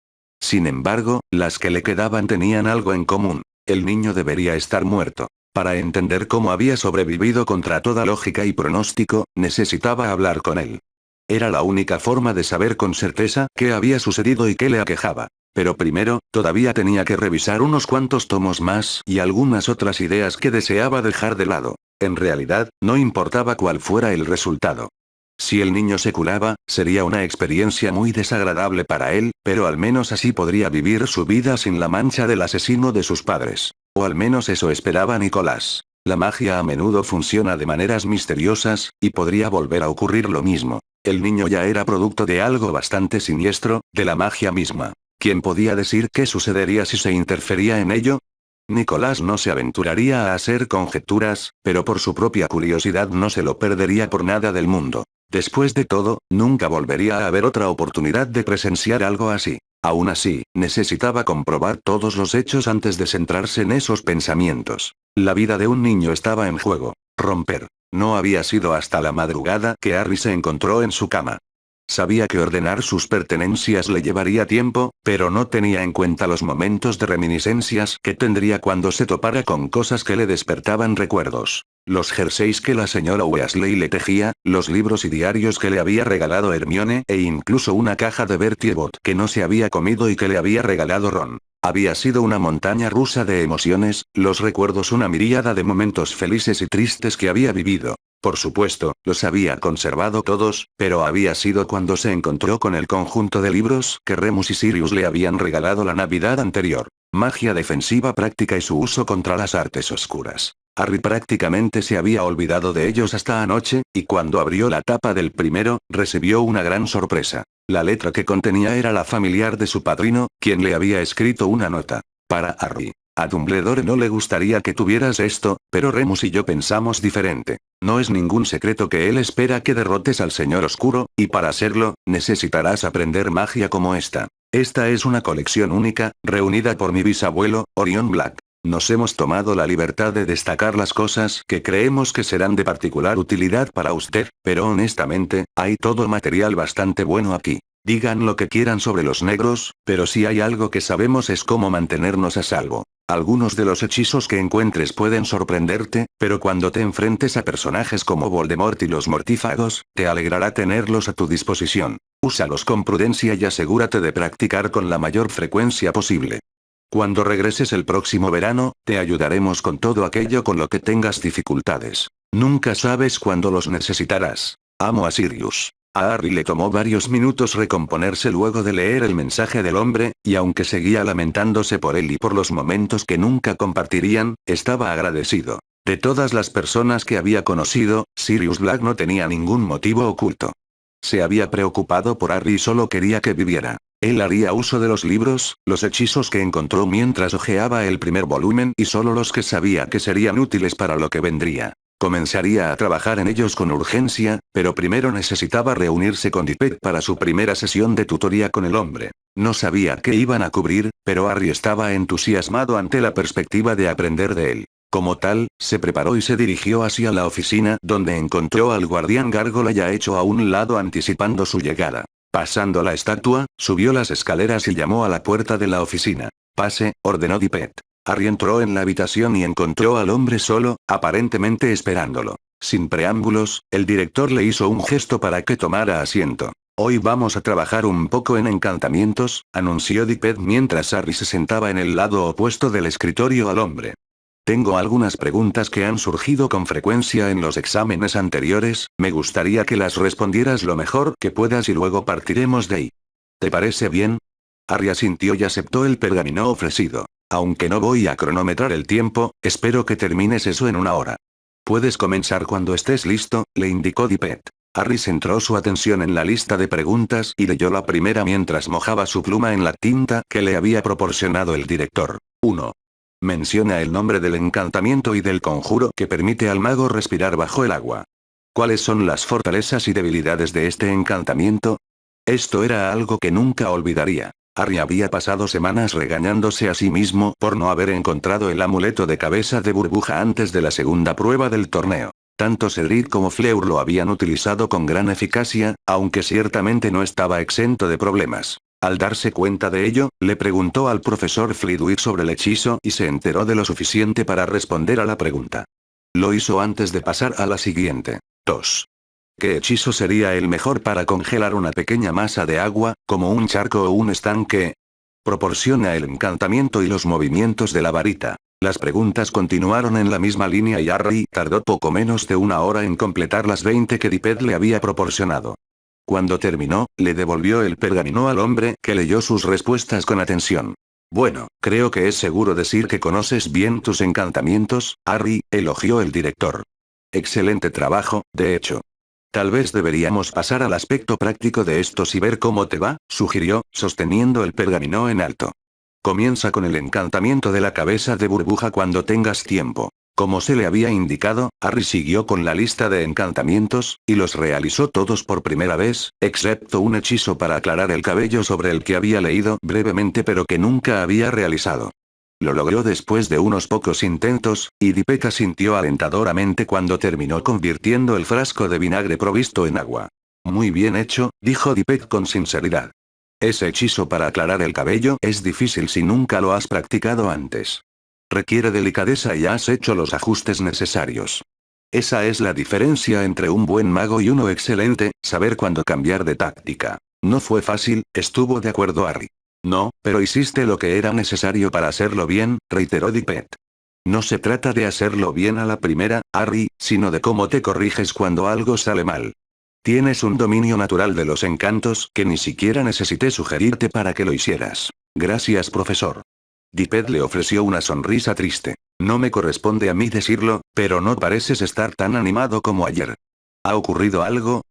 Sin embargo, las que le quedaban tenían algo en común. El niño debería estar muerto. Para entender cómo había sobrevivido contra toda lógica y pronóstico, necesitaba hablar con él. Era la única forma de saber con certeza qué había sucedido y qué le aquejaba. Pero primero, todavía tenía que revisar unos cuantos tomos más y algunas otras ideas que deseaba dejar de lado. En realidad, no importaba cuál fuera el resultado. Si el niño se curaba, sería una experiencia muy desagradable para él, pero al menos así podría vivir su vida sin la mancha del asesino de sus padres. O al menos eso esperaba Nicolás. La magia a menudo funciona de maneras misteriosas, y podría volver a ocurrir lo mismo. El niño ya era producto de algo bastante siniestro, de la magia misma. ¿Quién podía decir qué sucedería si se interfería en ello? Nicolás no se aventuraría a hacer conjeturas, pero por su propia curiosidad no se lo perdería por nada del mundo. Después de todo, nunca volvería a haber otra oportunidad de presenciar algo así. Aún así, necesitaba comprobar todos los hechos antes de centrarse en esos pensamientos. La vida de un niño estaba en juego. Romper. No había sido hasta la madrugada que Harry se encontró en su cama. Sabía que ordenar sus pertenencias le llevaría tiempo, pero no tenía en cuenta los momentos de reminiscencias que tendría cuando se topara con cosas que le despertaban recuerdos. Los jerseys que la señora Weasley le tejía, los libros y diarios que le había regalado Hermione e incluso una caja de Bertie Bott que no se había comido y que le había regalado Ron. Había sido una montaña rusa de emociones, los recuerdos una miríada de momentos felices y tristes que había vivido. Por supuesto, los había conservado todos, pero había sido cuando se encontró con el conjunto de libros que Remus y Sirius le habían regalado la Navidad anterior. Magia defensiva práctica y su uso contra las artes oscuras. Harry prácticamente se había olvidado de ellos hasta anoche, y cuando abrió la tapa del primero, recibió una gran sorpresa. La letra que contenía era la familiar de su padrino, quien le había escrito una nota. Para Harry. A Dumbledore no le gustaría que tuvieras esto, pero Remus y yo pensamos diferente. No es ningún secreto que él espera que derrotes al Señor Oscuro, y para hacerlo, necesitarás aprender magia como esta. Esta es una colección única, reunida por mi bisabuelo, Orion Black. Nos hemos tomado la libertad de destacar las cosas que creemos que serán de particular utilidad para usted, pero honestamente, hay todo material bastante bueno aquí. Digan lo que quieran sobre los negros, pero si hay algo que sabemos es cómo mantenernos a salvo. Algunos de los hechizos que encuentres pueden sorprenderte, pero cuando te enfrentes a personajes como Voldemort y los mortífagos, te alegrará tenerlos a tu disposición. Úsalos con prudencia y asegúrate de practicar con la mayor frecuencia posible. Cuando regreses el próximo verano, te ayudaremos con todo aquello con lo que tengas dificultades. Nunca sabes cuándo los necesitarás. Amo a Sirius. A Harry le tomó varios minutos recomponerse luego de leer el mensaje del hombre, y aunque seguía lamentándose por él y por los momentos que nunca compartirían, estaba agradecido. De todas las personas que había conocido, Sirius Black no tenía ningún motivo oculto. Se había preocupado por Harry y solo quería que viviera. Él haría uso de los libros, los hechizos que encontró mientras hojeaba el primer volumen y solo los que sabía que serían útiles para lo que vendría. Comenzaría a trabajar en ellos con urgencia, pero primero necesitaba reunirse con Dippet para su primera sesión de tutoría con el hombre. No sabía qué iban a cubrir, pero Harry estaba entusiasmado ante la perspectiva de aprender de él. Como tal, se preparó y se dirigió hacia la oficina donde encontró al guardián gárgola ya hecho a un lado anticipando su llegada. Pasando la estatua, subió las escaleras y llamó a la puerta de la oficina. Pase, ordenó Dippet. Harry entró en la habitación y encontró al hombre solo, aparentemente esperándolo. Sin preámbulos, el director le hizo un gesto para que tomara asiento. Hoy vamos a trabajar un poco en encantamientos, anunció Dippet mientras Harry se sentaba en el lado opuesto del escritorio al hombre. Tengo algunas preguntas que han surgido con frecuencia en los exámenes anteriores, me gustaría que las respondieras lo mejor que puedas y luego partiremos de ahí. ¿Te parece bien? Harry asintió y aceptó el pergamino ofrecido. Aunque no voy a cronometrar el tiempo, espero que termines eso en una hora. Puedes comenzar cuando estés listo, le indicó Dippet. Harry centró su atención en la lista de preguntas y leyó la primera mientras mojaba su pluma en la tinta que le había proporcionado el director. 1. Menciona el nombre del encantamiento y del conjuro que permite al mago respirar bajo el agua. ¿Cuáles son las fortalezas y debilidades de este encantamiento? Esto era algo que nunca olvidaría. Harry había pasado semanas regañándose a sí mismo por no haber encontrado el amuleto de cabeza de burbuja antes de la segunda prueba del torneo. Tanto Cedric como Fleur lo habían utilizado con gran eficacia, aunque ciertamente no estaba exento de problemas. Al darse cuenta de ello, le preguntó al profesor Flitwick sobre el hechizo y se enteró de lo suficiente para responder a la pregunta. Lo hizo antes de pasar a la siguiente. 2. ¿Qué hechizo sería el mejor para congelar una pequeña masa de agua, como un charco o un estanque? Proporciona el encantamiento y los movimientos de la varita. Las preguntas continuaron en la misma línea y Harry tardó poco menos de una hora en completar las 20 que Dippet le había proporcionado. Cuando terminó, le devolvió el pergamino al hombre que leyó sus respuestas con atención. Bueno, creo que es seguro decir que conoces bien tus encantamientos, Harry, elogió el director. Excelente trabajo, de hecho. Tal vez deberíamos pasar al aspecto práctico de estos y ver cómo te va, sugirió, sosteniendo el pergamino en alto. Comienza con el encantamiento de la cabeza de burbuja cuando tengas tiempo. Como se le había indicado, Harry siguió con la lista de encantamientos, y los realizó todos por primera vez, excepto un hechizo para aclarar el cabello sobre el que había leído brevemente pero que nunca había realizado. Lo logró después de unos pocos intentos, y Dipek asintió alentadoramente cuando terminó convirtiendo el frasco de vinagre provisto en agua. Muy bien hecho, dijo Dipek con sinceridad. Ese hechizo para aclarar el cabello es difícil si nunca lo has practicado antes. Requiere delicadeza y has hecho los ajustes necesarios. Esa es la diferencia entre un buen mago y uno excelente, saber cuándo cambiar de táctica. No fue fácil, estuvo de acuerdo Harry. No, pero hiciste lo que era necesario para hacerlo bien, reiteró Dipek. No se trata de hacerlo bien a la primera, Harry, sino de cómo te corriges cuando algo sale mal. Tienes un dominio natural de los encantos que ni siquiera necesité sugerirte para que lo hicieras. Gracias, profesor. Dipek le ofreció una sonrisa triste. No me corresponde a mí decirlo, pero no pareces estar tan animado como ayer. ¿Ha ocurrido algo?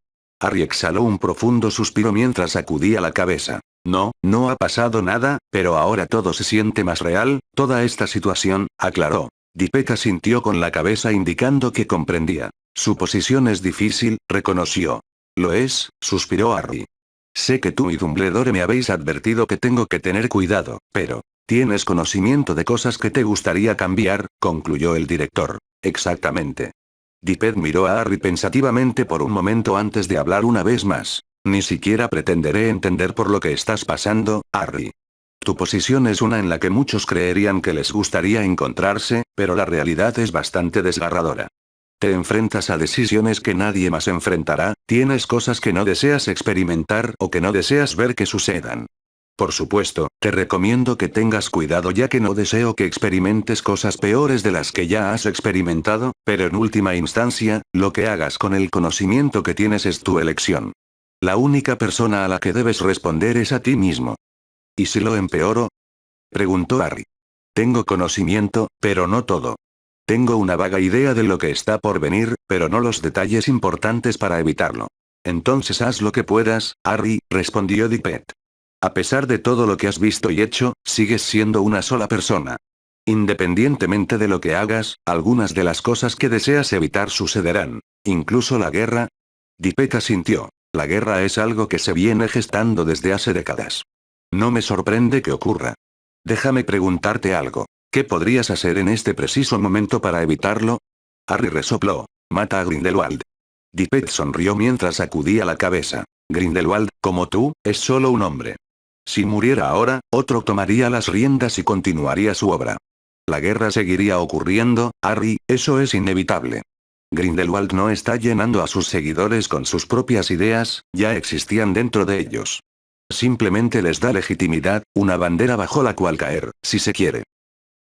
Harry exhaló un profundo suspiro mientras sacudía la cabeza. No, no ha pasado nada, pero ahora todo se siente más real, toda esta situación, aclaró. Dipek asintió con la cabeza indicando que comprendía. Su posición es difícil, reconoció. Lo es, suspiró Harry. Sé que tú y Dumbledore me habéis advertido que tengo que tener cuidado, pero... ¿Tienes conocimiento de cosas que te gustaría cambiar?, concluyó el director. Exactamente. Dipek miró a Harry pensativamente por un momento antes de hablar una vez más. Ni siquiera pretenderé entender por lo que estás pasando, Harry. Tu posición es una en la que muchos creerían que les gustaría encontrarse, pero la realidad es bastante desgarradora. Te enfrentas a decisiones que nadie más enfrentará, tienes cosas que no deseas experimentar o que no deseas ver que sucedan. Por supuesto, te recomiendo que tengas cuidado ya que no deseo que experimentes cosas peores de las que ya has experimentado, pero en última instancia, lo que hagas con el conocimiento que tienes es tu elección. La única persona a la que debes responder es a ti mismo. ¿Y si lo empeoro?, preguntó Harry. Tengo conocimiento, pero no todo. Tengo una vaga idea de lo que está por venir, pero no los detalles importantes para evitarlo. Entonces haz lo que puedas, Harry, respondió Dipek. A pesar de todo lo que has visto y hecho, sigues siendo una sola persona. Independientemente de lo que hagas, algunas de las cosas que deseas evitar sucederán. Incluso la guerra. Dipek asintió. La guerra es algo que se viene gestando desde hace décadas. No me sorprende que ocurra. Déjame preguntarte algo. ¿Qué podrías hacer en este preciso momento para evitarlo? Harry resopló. Mata a Grindelwald. Dipek sonrió mientras sacudía la cabeza. Grindelwald, como tú, es solo un hombre. Si muriera ahora, otro tomaría las riendas y continuaría su obra. La guerra seguiría ocurriendo, Harry, eso es inevitable. Grindelwald no está llenando a sus seguidores con sus propias ideas, ya existían dentro de ellos. Simplemente les da legitimidad, una bandera bajo la cual caer, si se quiere.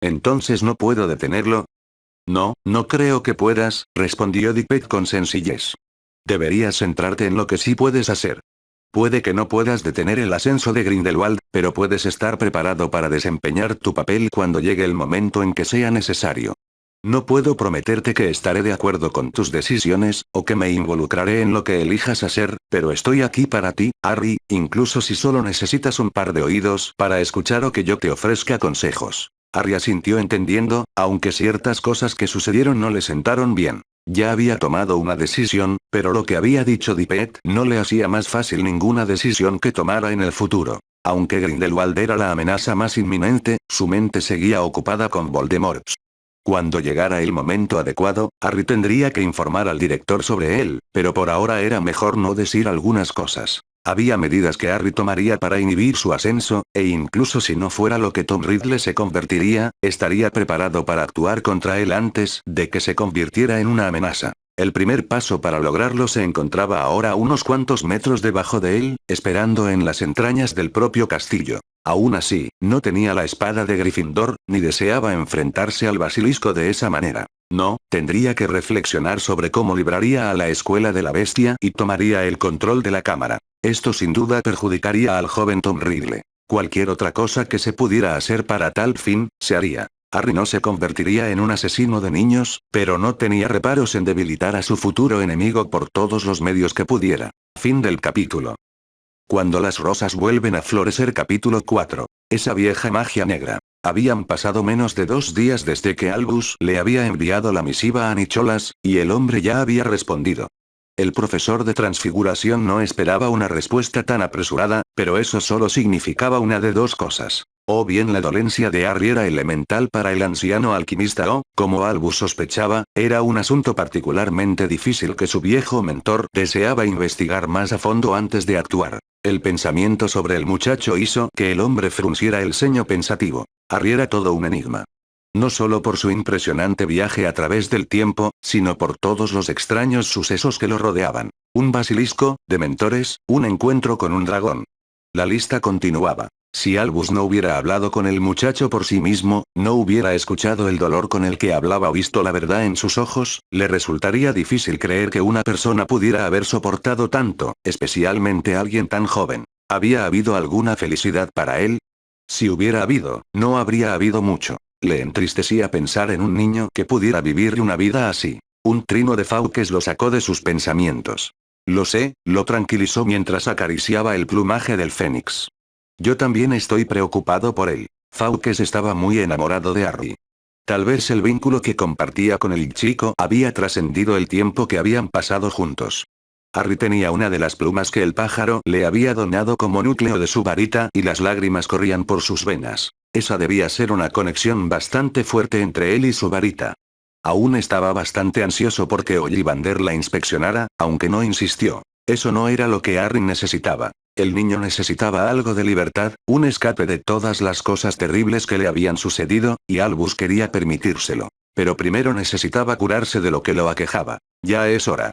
¿Entonces no puedo detenerlo? No, no creo que puedas, respondió Dipek con sencillez. Deberías centrarte en lo que sí puedes hacer. Puede que no puedas detener el ascenso de Grindelwald, pero puedes estar preparado para desempeñar tu papel cuando llegue el momento en que sea necesario. No puedo prometerte que estaré de acuerdo con tus decisiones, o que me involucraré en lo que elijas hacer, pero estoy aquí para ti, Harry, incluso si solo necesitas un par de oídos para escuchar o que yo te ofrezca consejos. Harry asintió entendiendo, aunque ciertas cosas que sucedieron no le sentaron bien. Ya había tomado una decisión, pero lo que había dicho Dipek no le hacía más fácil ninguna decisión que tomara en el futuro. Aunque Grindelwald era la amenaza más inminente, su mente seguía ocupada con Voldemort. Cuando llegara el momento adecuado, Harry tendría que informar al director sobre él, pero por ahora era mejor no decir algunas cosas. Había medidas que Harry tomaría para inhibir su ascenso, e incluso si no fuera lo que Tom Riddle se convertiría, estaría preparado para actuar contra él antes de que se convirtiera en una amenaza. El primer paso para lograrlo se encontraba ahora a unos cuantos metros debajo de él, esperando en las entrañas del propio castillo. Aún así, no tenía la espada de Gryffindor, ni deseaba enfrentarse al basilisco de esa manera. No, tendría que reflexionar sobre cómo libraría a la escuela de la bestia y tomaría el control de la cámara. Esto sin duda perjudicaría al joven Tom Riddle. Cualquier otra cosa que se pudiera hacer para tal fin, se haría. Harry no se convertiría en un asesino de niños, pero no tenía reparos en debilitar a su futuro enemigo por todos los medios que pudiera. Fin del capítulo. Cuando las rosas vuelven a florecer capítulo 4. Esa vieja magia negra. Habían pasado menos de 2 días desde que Albus le había enviado la misiva a Nicholas, y el hombre ya había respondido. El profesor de transfiguración no esperaba una respuesta tan apresurada, pero eso solo significaba una de dos cosas. O bien la dolencia de Harry era elemental para el anciano alquimista o, como Albus sospechaba, era un asunto particularmente difícil que su viejo mentor deseaba investigar más a fondo antes de actuar. El pensamiento sobre el muchacho hizo que el hombre frunciera el ceño pensativo. Harry era todo un enigma. No solo por su impresionante viaje a través del tiempo, sino por todos los extraños sucesos que lo rodeaban. Un basilisco, dementores, un encuentro con un dragón. La lista continuaba. Si Albus no hubiera hablado con el muchacho por sí mismo, no hubiera escuchado el dolor con el que hablaba o visto la verdad en sus ojos, le resultaría difícil creer que una persona pudiera haber soportado tanto, especialmente alguien tan joven. ¿Había habido alguna felicidad para él? Si hubiera habido, no habría habido mucho. Le entristecía pensar en un niño que pudiera vivir una vida así. Un trino de Fawkes lo sacó de sus pensamientos. Lo sé, lo tranquilizó mientras acariciaba el plumaje del fénix. Yo también estoy preocupado por él. Fawkes estaba muy enamorado de Harry. Tal vez el vínculo que compartía con el chico había trascendido el tiempo que habían pasado juntos. Harry tenía una de las plumas que el pájaro le había donado como núcleo de su varita y las lágrimas corrían por sus venas. Esa debía ser una conexión bastante fuerte entre él y su varita. Aún estaba bastante ansioso porque Ollivander la inspeccionara, aunque no insistió. Eso no era lo que Harry necesitaba. El niño necesitaba algo de libertad, un escape de todas las cosas terribles que le habían sucedido, y Albus quería permitírselo. Pero primero necesitaba curarse de lo que lo aquejaba. Ya es hora.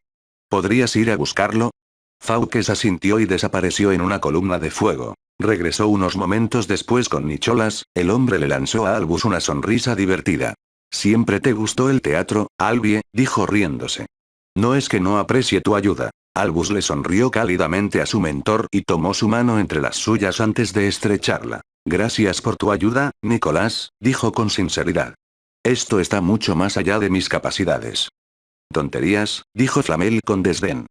¿Podrías ir a buscarlo? Fawkes asintió y desapareció en una columna de fuego. Regresó unos momentos después con Nicholas, el hombre le lanzó a Albus una sonrisa divertida. «Siempre te gustó el teatro, Albie», dijo riéndose. «No es que no aprecie tu ayuda». Albus le sonrió cálidamente a su mentor y tomó su mano entre las suyas antes de estrecharla. «Gracias por tu ayuda, Nicholas», dijo con sinceridad. «Esto está mucho más allá de mis capacidades». «Tonterías», dijo Flamel con desdén.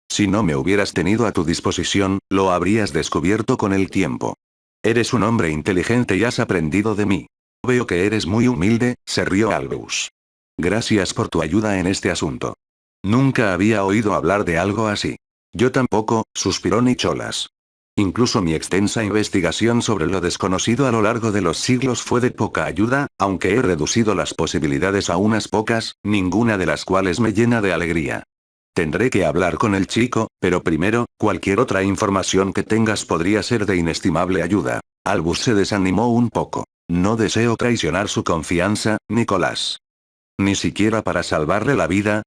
«Si no me hubieras tenido a tu disposición, lo habrías descubierto con el tiempo. Eres un hombre inteligente y has aprendido de mí. Veo que eres muy humilde», se rió Albus. «Gracias por tu ayuda en este asunto. Nunca había oído hablar de algo así». «Yo tampoco», suspiró Nicholas. «Incluso mi extensa investigación sobre lo desconocido a lo largo de los siglos fue de poca ayuda, aunque he reducido las posibilidades a unas pocas, ninguna de las cuales me llena de alegría. Tendré que hablar con el chico, pero primero, cualquier otra información que tengas podría ser de inestimable ayuda». Albus se desanimó un poco. «No deseo traicionar su confianza, Nicholas». «¿Ni siquiera para salvarle la vida?»,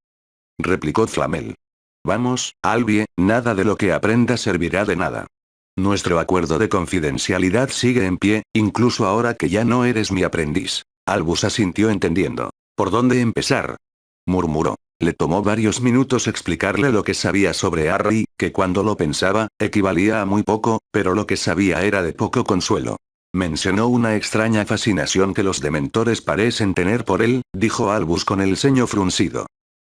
replicó Flamel. «Vamos, Albie, nada de lo que aprenda servirá de nada. Nuestro acuerdo de confidencialidad sigue en pie, incluso ahora que ya no eres mi aprendiz». Albus asintió entendiendo. «¿Por dónde empezar?», murmuró. Le tomó varios minutos explicarle lo que sabía sobre Harry, que cuando lo pensaba, equivalía a muy poco, pero lo que sabía era de poco consuelo. Mencionó una extraña fascinación que los dementores parecen tener por él, dijo Albus con el ceño fruncido.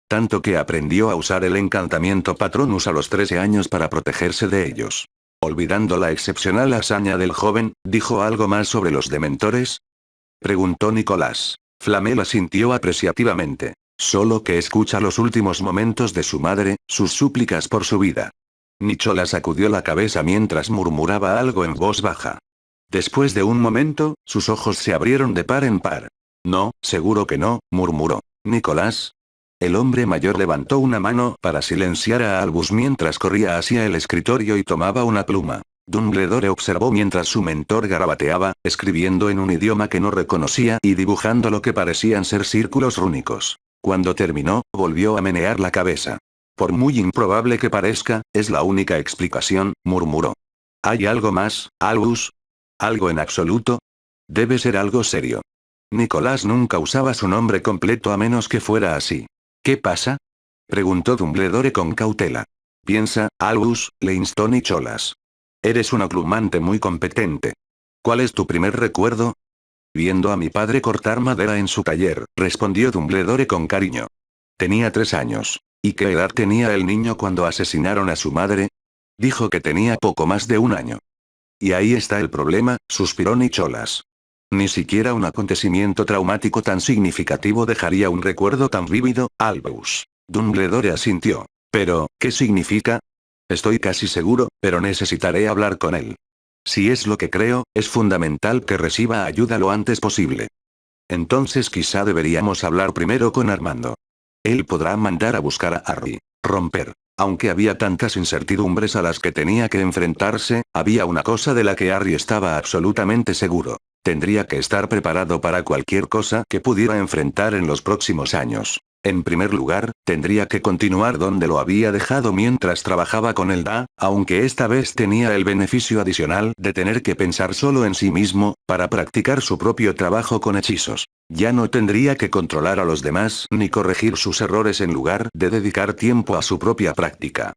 Tanto que aprendió a usar el encantamiento Patronus a los 13 años para protegerse de ellos. Olvidando la excepcional hazaña del joven, ¿dijo algo más sobre los dementores?, preguntó Nicholas. Flamel asintió apreciativamente. Solo que escucha los últimos momentos de su madre, sus súplicas por su vida. Nicholas sacudió la cabeza mientras murmuraba algo en voz baja. Después de un momento, sus ojos se abrieron de par en par. «No, seguro que no», murmuró. «Nicholas». El hombre mayor levantó una mano para silenciar a Albus mientras corría hacia el escritorio y tomaba una pluma. Dumbledore observó mientras su mentor garabateaba, escribiendo en un idioma que no reconocía y dibujando lo que parecían ser círculos rúnicos. Cuando terminó, volvió a menear la cabeza. «Por muy improbable que parezca, es la única explicación», murmuró. «¿Hay algo más, Albus? ¿Algo en absoluto? Debe ser algo serio». Nicholas nunca usaba su nombre completo a menos que fuera así. «¿Qué pasa?», preguntó Dumbledore con cautela. «Piensa, Albus», le instó Nicholas. «Eres un oclumante muy competente. ¿Cuál es tu primer recuerdo?». «Viendo a mi padre cortar madera en su taller», respondió Dumbledore con cariño. «Tenía 3 años. ¿Y qué edad tenía el niño cuando asesinaron a su madre?». «Dijo que tenía poco más de 1 año». «Y ahí está el problema», suspiró Nicholas. «Ni siquiera un acontecimiento traumático tan significativo dejaría un recuerdo tan vívido, Albus». Dumbledore asintió. Pero, ¿qué significa? Estoy casi seguro, pero necesitaré hablar con él. Si es lo que creo, es fundamental que reciba ayuda lo antes posible. Entonces quizá deberíamos hablar primero con Armando. Él podrá mandar a buscar a Harry. Romper. Aunque había tantas incertidumbres a las que tenía que enfrentarse, había una cosa de la que Harry estaba absolutamente seguro. Tendría que estar preparado para cualquier cosa que pudiera enfrentar en los próximos años. En primer lugar, tendría que continuar donde lo había dejado mientras trabajaba con Elda, aunque esta vez tenía el beneficio adicional de tener que pensar solo en sí mismo, para practicar su propio trabajo con hechizos. Ya no tendría que controlar a los demás ni corregir sus errores en lugar de dedicar tiempo a su propia práctica.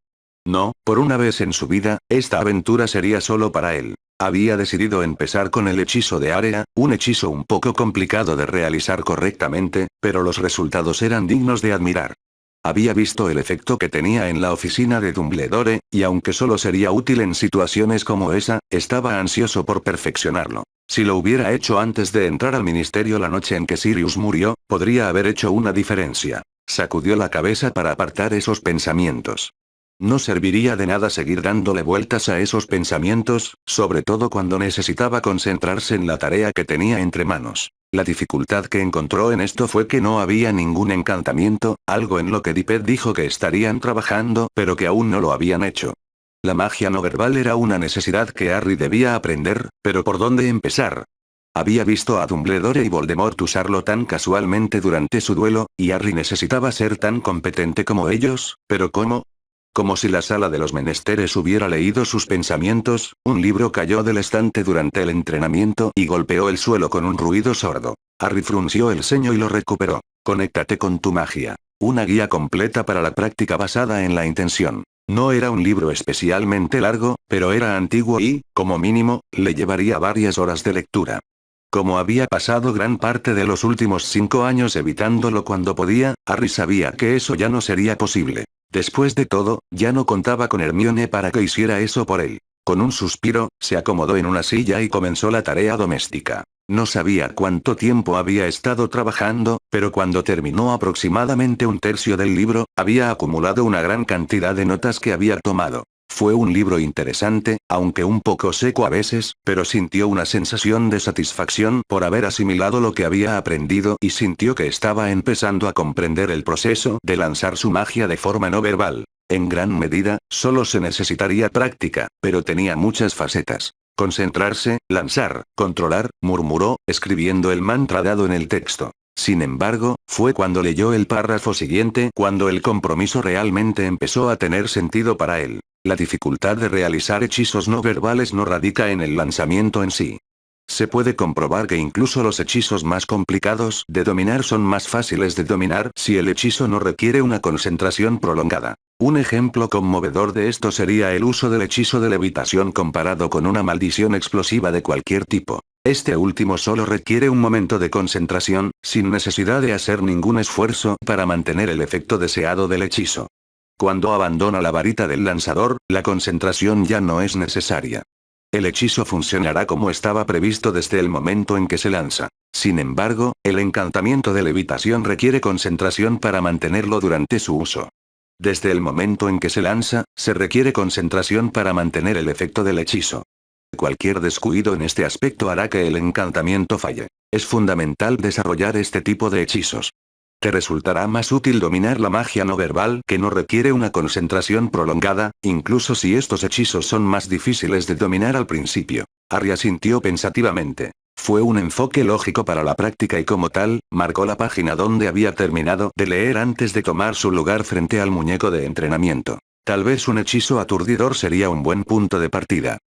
No, por una vez en su vida, esta aventura sería solo para él. Había decidido empezar con el hechizo de área, un hechizo un poco complicado de realizar correctamente, pero los resultados eran dignos de admirar. Había visto el efecto que tenía en la oficina de Dumbledore, y aunque solo sería útil en situaciones como esa, estaba ansioso por perfeccionarlo. Si lo hubiera hecho antes de entrar al ministerio la noche en que Sirius murió, podría haber hecho una diferencia. Sacudió la cabeza para apartar esos pensamientos. No serviría de nada seguir dándole vueltas a esos pensamientos, sobre todo cuando necesitaba concentrarse en la tarea que tenía entre manos. La dificultad que encontró en esto fue que no había ningún encantamiento, algo en lo que Dippet dijo que estarían trabajando, pero que aún no lo habían hecho. La magia no verbal era una necesidad que Harry debía aprender, pero ¿por dónde empezar? Había visto a Dumbledore y Voldemort usarlo tan casualmente durante su duelo, y Harry necesitaba ser tan competente como ellos, pero ¿cómo? Como si la sala de los menesteres hubiera leído sus pensamientos, un libro cayó del estante durante el entrenamiento y golpeó el suelo con un ruido sordo. Harry frunció el ceño y lo recuperó. Conéctate con tu magia. Una guía completa para la práctica basada en la intención. No era un libro especialmente largo, pero era antiguo y, como mínimo, le llevaría varias horas de lectura. Como había pasado gran parte de los últimos 5 años evitándolo cuando podía, Harry sabía que eso ya no sería posible. Después de todo, ya no contaba con Hermione para que hiciera eso por él. Con un suspiro, se acomodó en una silla y comenzó la tarea doméstica. No sabía cuánto tiempo había estado trabajando, pero cuando terminó aproximadamente un tercio del libro, había acumulado una gran cantidad de notas que había tomado. Fue un libro interesante, aunque un poco seco a veces, pero sintió una sensación de satisfacción por haber asimilado lo que había aprendido y sintió que estaba empezando a comprender el proceso de lanzar su magia de forma no verbal. En gran medida, solo se necesitaría práctica, pero tenía muchas facetas. Concentrarse, lanzar, controlar, murmuró, escribiendo el mantra dado en el texto. Sin embargo, fue cuando leyó el párrafo siguiente cuando el compromiso realmente empezó a tener sentido para él. La dificultad de realizar hechizos no verbales no radica en el lanzamiento en sí. Se puede comprobar que incluso los hechizos más complicados de dominar son más fáciles de dominar si el hechizo no requiere una concentración prolongada. Un ejemplo conmovedor de esto sería el uso del hechizo de levitación comparado con una maldición explosiva de cualquier tipo. Este último solo requiere un momento de concentración, sin necesidad de hacer ningún esfuerzo para mantener el efecto deseado del hechizo. Cuando abandona la varita del lanzador, la concentración ya no es necesaria. El hechizo funcionará como estaba previsto desde el momento en que se lanza. Sin embargo, el encantamiento de levitación requiere concentración para mantenerlo durante su uso. Desde el momento en que se lanza, se requiere concentración para mantener el efecto del hechizo. Cualquier descuido en este aspecto hará que el encantamiento falle. Es fundamental desarrollar este tipo de hechizos. Te resultará más útil dominar la magia no verbal que no requiere una concentración prolongada, incluso si estos hechizos son más difíciles de dominar al principio. Harry asintió pensativamente. Fue un enfoque lógico para la práctica y como tal, marcó la página donde había terminado de leer antes de tomar su lugar frente al muñeco de entrenamiento. Tal vez un hechizo aturdidor sería un buen punto de partida.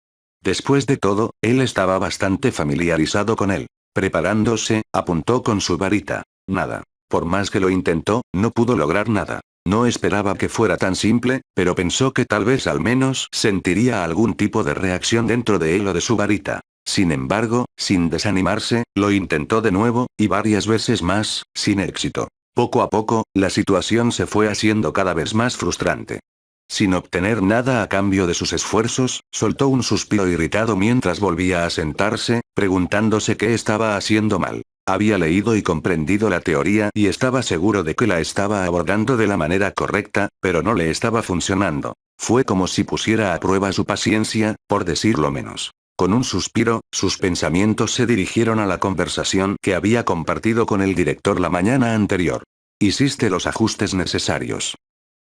Después de todo, él estaba bastante familiarizado con él. Preparándose, apuntó con su varita. Nada. Por más que lo intentó, no pudo lograr nada. No esperaba que fuera tan simple, pero pensó que tal vez al menos sentiría algún tipo de reacción dentro de él o de su varita. Sin embargo, sin desanimarse, lo intentó de nuevo, y varias veces más, sin éxito. Poco a poco, la situación se fue haciendo cada vez más frustrante. Sin obtener nada a cambio de sus esfuerzos, soltó un suspiro irritado mientras volvía a sentarse, preguntándose qué estaba haciendo mal. Había leído y comprendido la teoría y estaba seguro de que la estaba abordando de la manera correcta, pero no le estaba funcionando. Fue como si pusiera a prueba su paciencia, por decirlo menos. Con un suspiro, sus pensamientos se dirigieron a la conversación que había compartido con el director la mañana anterior. Hiciste los ajustes necesarios.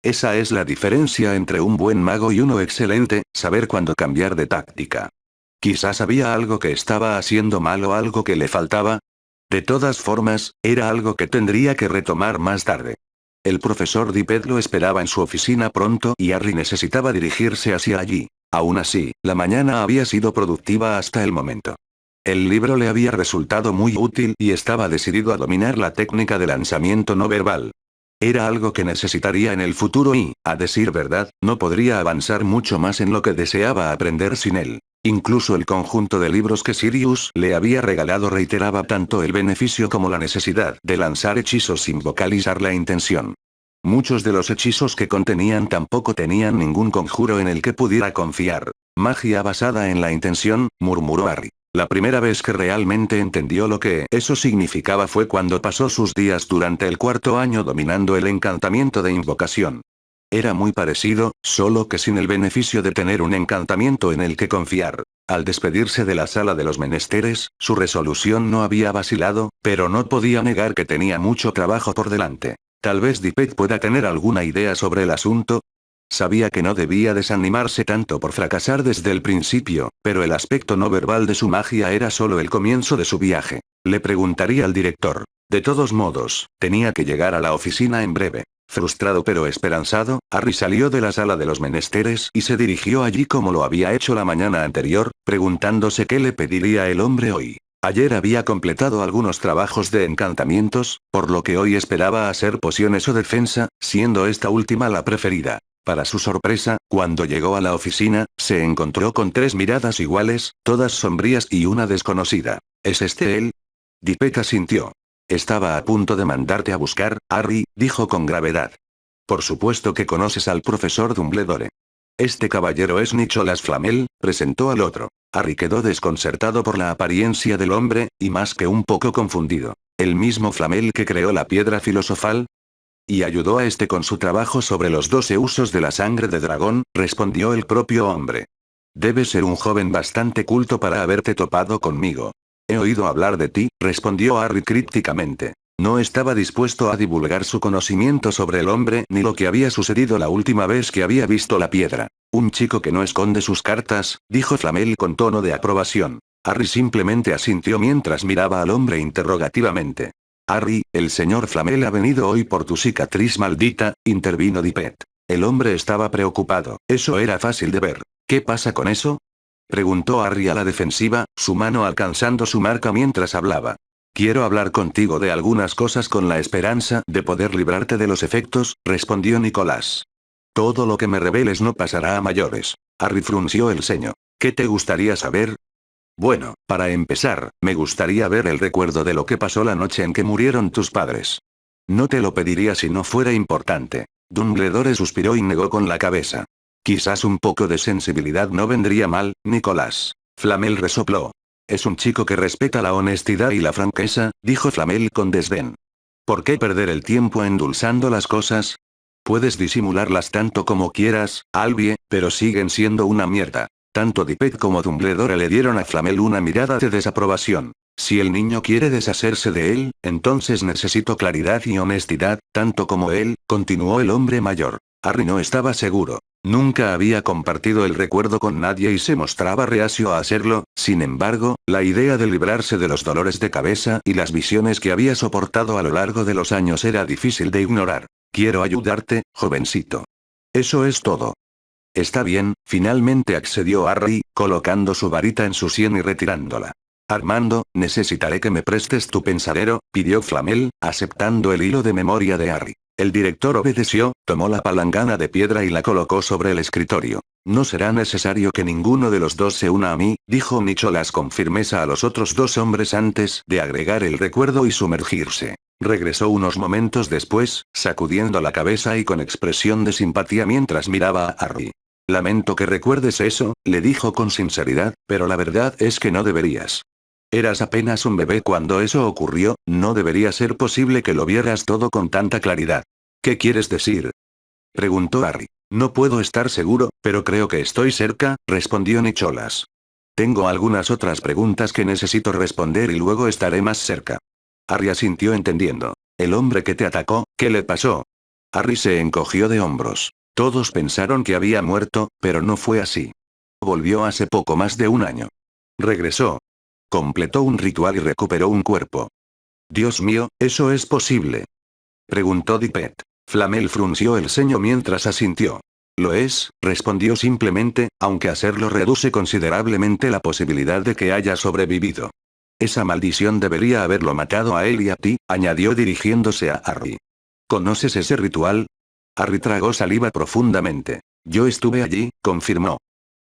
Esa es la diferencia entre un buen mago y uno excelente, saber cuándo cambiar de táctica. Quizás había algo que estaba haciendo mal o algo que le faltaba. De todas formas, era algo que tendría que retomar más tarde. El profesor Dipet lo esperaba en su oficina pronto y Harry necesitaba dirigirse hacia allí. Aún así, la mañana había sido productiva hasta el momento. El libro le había resultado muy útil y estaba decidido a dominar la técnica de lanzamiento no verbal. Era algo que necesitaría en el futuro y, a decir verdad, no podría avanzar mucho más en lo que deseaba aprender sin él. Incluso el conjunto de libros que Sirius le había regalado reiteraba tanto el beneficio como la necesidad de lanzar hechizos sin vocalizar la intención. Muchos de los hechizos que contenían tampoco tenían ningún conjuro en el que pudiera confiar. Magia basada en la intención, murmuró Harry. La primera vez que realmente entendió lo que eso significaba fue cuando pasó sus días durante el cuarto año dominando el encantamiento de invocación. Era muy parecido, solo que sin el beneficio de tener un encantamiento en el que confiar. Al despedirse de la sala de los menesteres, su resolución no había vacilado, pero no podía negar que tenía mucho trabajo por delante. Tal vez Dipet pueda tener alguna idea sobre el asunto. Sabía que no debía desanimarse tanto por fracasar desde el principio, pero el aspecto no verbal de su magia era solo el comienzo de su viaje. Le preguntaría al director. De todos modos, tenía que llegar a la oficina en breve. Frustrado pero esperanzado, Harry salió de la sala de los menesteres y se dirigió allí como lo había hecho la mañana anterior, preguntándose qué le pediría el hombre hoy. Ayer había completado algunos trabajos de encantamientos, por lo que hoy esperaba hacer pociones o defensa, siendo esta última la preferida. Para su sorpresa, cuando llegó a la oficina, se encontró con 3 miradas iguales, todas sombrías y una desconocida. ¿Es este él? Dipet asintió. Estaba a punto de mandarte a buscar, Harry, dijo con gravedad. Por supuesto que conoces al profesor Dumbledore. Este caballero es Nicholas Flamel, presentó al otro. Harry quedó desconcertado por la apariencia del hombre, y más que un poco confundido. ¿El mismo Flamel que creó la piedra filosofal? Y ayudó a este con su trabajo sobre los 12 usos de la sangre de dragón, respondió el propio hombre. Debes ser un joven bastante culto para haberte topado conmigo. He oído hablar de ti, respondió Harry crípticamente. No estaba dispuesto a divulgar su conocimiento sobre el hombre ni lo que había sucedido la última vez que había visto la piedra. Un chico que no esconde sus cartas, dijo Flamel con tono de aprobación. Harry simplemente asintió mientras miraba al hombre interrogativamente. Harry, el señor Flamel ha venido hoy por tu cicatriz maldita, intervino Dipet. El hombre estaba preocupado, eso era fácil de ver. ¿Qué pasa con eso? Preguntó Harry a la defensiva, su mano alcanzando su marca mientras hablaba. Quiero hablar contigo de algunas cosas con la esperanza de poder librarte de los efectos, respondió Nicolás. Todo lo que me reveles no pasará a mayores. Harry frunció el ceño. ¿Qué te gustaría saber? Bueno, para empezar, me gustaría ver el recuerdo de lo que pasó la noche en que murieron tus padres. No te lo pediría si no fuera importante. Dumbledore suspiró y negó con la cabeza. Quizás un poco de sensibilidad no vendría mal, Nicolás. Flamel resopló. Es un chico que respeta la honestidad y la franqueza, dijo Flamel con desdén. ¿Por qué perder el tiempo endulzando las cosas? Puedes disimularlas tanto como quieras, Albie, pero siguen siendo una mierda. Tanto Dipet como Dumbledore le dieron a Flamel una mirada de desaprobación. Si el niño quiere deshacerse de él, entonces necesito claridad y honestidad, tanto como él, continuó el hombre mayor. Harry no estaba seguro. Nunca había compartido el recuerdo con nadie y se mostraba reacio a hacerlo, sin embargo, la idea de librarse de los dolores de cabeza y las visiones que había soportado a lo largo de los años era difícil de ignorar. Quiero ayudarte, jovencito. Eso es todo. Está bien, finalmente accedió Harry, colocando su varita en su sien y retirándola. Armando, necesitaré que me prestes tu pensadero, pidió Flamel, aceptando el hilo de memoria de Harry. El director obedeció, tomó la palangana de piedra y la colocó sobre el escritorio. No será necesario que ninguno de los dos se una a mí, dijo Nicholas con firmeza a los otros 2 hombres antes de agregar el recuerdo y sumergirse. Regresó unos momentos después, sacudiendo la cabeza y con expresión de simpatía mientras miraba a Harry. Lamento que recuerdes eso, le dijo con sinceridad, pero la verdad es que no deberías. Eras apenas un bebé cuando eso ocurrió, no debería ser posible que lo vieras todo con tanta claridad. ¿Qué quieres decir? Preguntó Harry. No puedo estar seguro, pero creo que estoy cerca, respondió Nicholas. Tengo algunas otras preguntas que necesito responder y luego estaré más cerca. Harry asintió entendiendo. El hombre que te atacó, ¿qué le pasó? Harry se encogió de hombros. Todos pensaron que había muerto, pero no fue así. Volvió hace poco más de un año. Regresó. Completó un ritual y recuperó un cuerpo. Dios mío, ¿eso es posible? Preguntó Dippet. Flamel frunció el ceño mientras asintió. Lo es, respondió simplemente, aunque hacerlo reduce considerablemente la posibilidad de que haya sobrevivido. Esa maldición debería haberlo matado a él y a ti, añadió dirigiéndose a Harry. ¿Conoces ese ritual? Harry tragó saliva profundamente. Yo estuve allí, confirmó.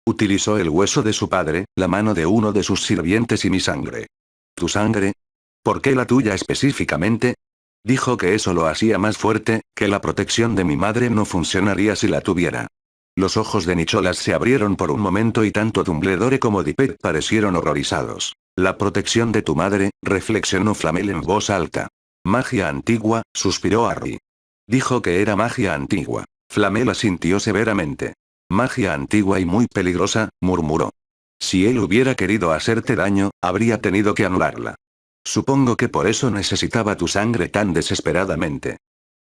Utilizó el hueso de su padre, la mano de uno de sus sirvientes y mi sangre. ¿Tu sangre? ¿Por qué la tuya específicamente? Dijo que eso lo hacía más fuerte, que la protección de mi madre no funcionaría si la tuviera. Los ojos de Nicholas se abrieron por un momento y tanto Dumbledore como Dippet parecieron horrorizados. La protección de tu madre, reflexionó Flamel en voz alta. Magia antigua, suspiró Harry. Dijo que era magia antigua. Flamel asintió severamente. Magia antigua y muy peligrosa, murmuró. Si él hubiera querido hacerte daño, habría tenido que anularla. Supongo que por eso necesitaba tu sangre tan desesperadamente.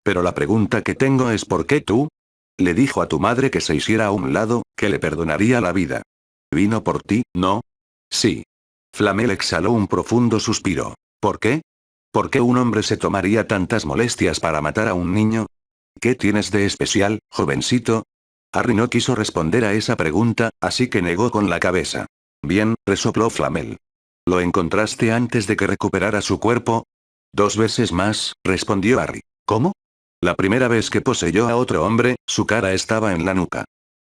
Pero la pregunta que tengo es ¿por qué tú? Le dijo a tu madre que se hiciera a un lado, que le perdonaría la vida. ¿Vino por ti, no? Sí. Flamel exhaló un profundo suspiro. ¿Por qué? ¿Por qué un hombre se tomaría tantas molestias para matar a un niño? ¿Qué tienes de especial, jovencito? Harry no quiso responder a esa pregunta, así que negó con la cabeza. Bien, resopló Flamel. ¿Lo encontraste antes de que recuperara su cuerpo? 2 veces más, respondió Harry. ¿Cómo? La primera vez que poseyó a otro hombre, su cara estaba en la nuca.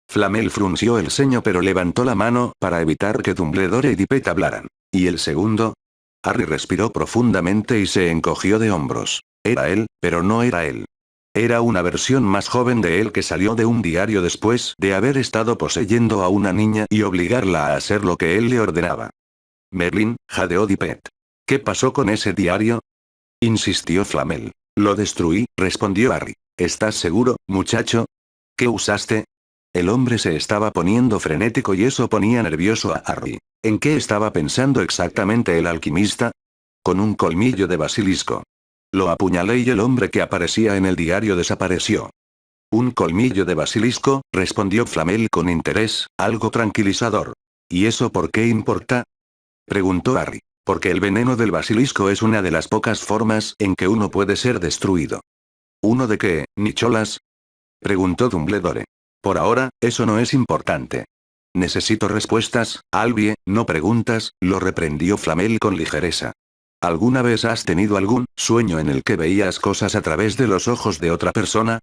Flamel frunció el ceño pero levantó la mano para evitar que Dumbledore y Dippet hablaran. ¿Y el segundo? Harry respiró profundamente y se encogió de hombros. Era él, pero no era él. Era una versión más joven de él que salió de un diario después de haber estado poseyendo a una niña y obligarla a hacer lo que él le ordenaba. Merlin, jadeó Dippet. ¿Qué pasó con ese diario? Insistió Flamel. Lo destruí, respondió Harry. ¿Estás seguro, muchacho? ¿Qué usaste? El hombre se estaba poniendo frenético y eso ponía nervioso a Harry. ¿En qué estaba pensando exactamente el alquimista? Con un colmillo de basilisco. Lo apuñalé y el hombre que aparecía en el diario desapareció. Un colmillo de basilisco, respondió Flamel con interés, algo tranquilizador. ¿Y eso por qué importa? Preguntó Harry. Porque el veneno del basilisco es una de las pocas formas en que uno puede ser destruido. ¿Uno de qué, Nicholas? Preguntó Dumbledore. Por ahora, eso no es importante. Necesito respuestas, Albie, no preguntas, lo reprendió Flamel con ligereza. ¿Alguna vez has tenido algún sueño en el que veías cosas a través de los ojos de otra persona?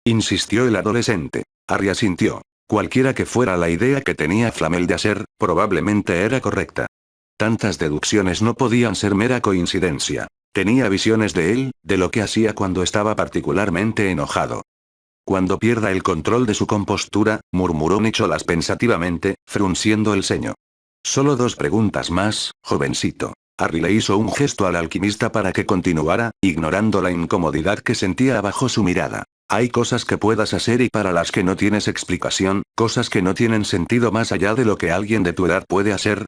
Insistió el adolescente. Harry asintió. Cualquiera que fuera la idea que tenía Flamel de hacer, probablemente era correcta. Tantas deducciones no podían ser mera coincidencia. Tenía visiones de él, de lo que hacía cuando estaba particularmente enojado. Cuando pierda el control de su compostura, murmuró Nicholas pensativamente, frunciendo el ceño. Solo 2 preguntas más, jovencito. Harry le hizo un gesto al alquimista para que continuara, ignorando la incomodidad que sentía bajo su mirada. Hay cosas que puedas hacer y para las que no tienes explicación, cosas que no tienen sentido más allá de lo que alguien de tu edad puede hacer.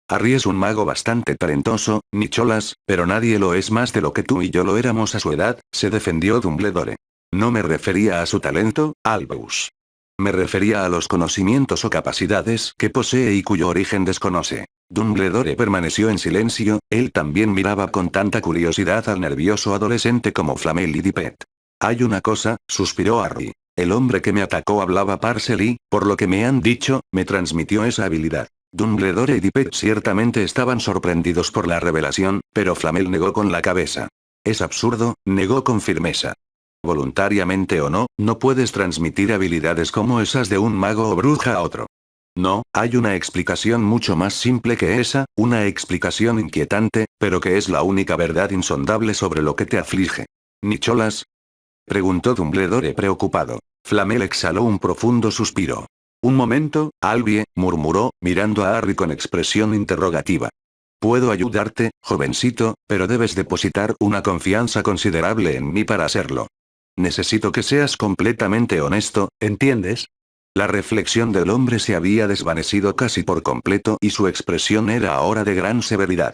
Harry es un mago bastante talentoso, Nicholas, pero nadie lo es más de lo que tú y yo lo éramos a su edad, se defendió Dumbledore. No me refería a su talento, Albus. Me refería a los conocimientos o capacidades que posee y cuyo origen desconoce. Dumbledore permaneció en silencio, él también miraba con tanta curiosidad al nervioso adolescente como Flamel y Dippet. Hay una cosa, suspiró Harry. El hombre que me atacó hablaba Parcel por lo que me han dicho, me transmitió esa habilidad. Dumbledore y Dippet ciertamente estaban sorprendidos por la revelación, pero Flamel negó con la cabeza. Es absurdo, negó con firmeza. Voluntariamente o no, no puedes transmitir habilidades como esas de un mago o bruja a otro. No, hay una explicación mucho más simple que esa, una explicación inquietante, pero que es la única verdad insondable sobre lo que te aflige. ¿Nicholas? Preguntó Dumbledore preocupado. Flamel exhaló un profundo suspiro. Un momento, Albie, murmuró, mirando a Harry con expresión interrogativa. Puedo ayudarte, jovencito, pero debes depositar una confianza considerable en mí para hacerlo. Necesito que seas completamente honesto, ¿entiendes? La reflexión del hombre se había desvanecido casi por completo y su expresión era ahora de gran severidad.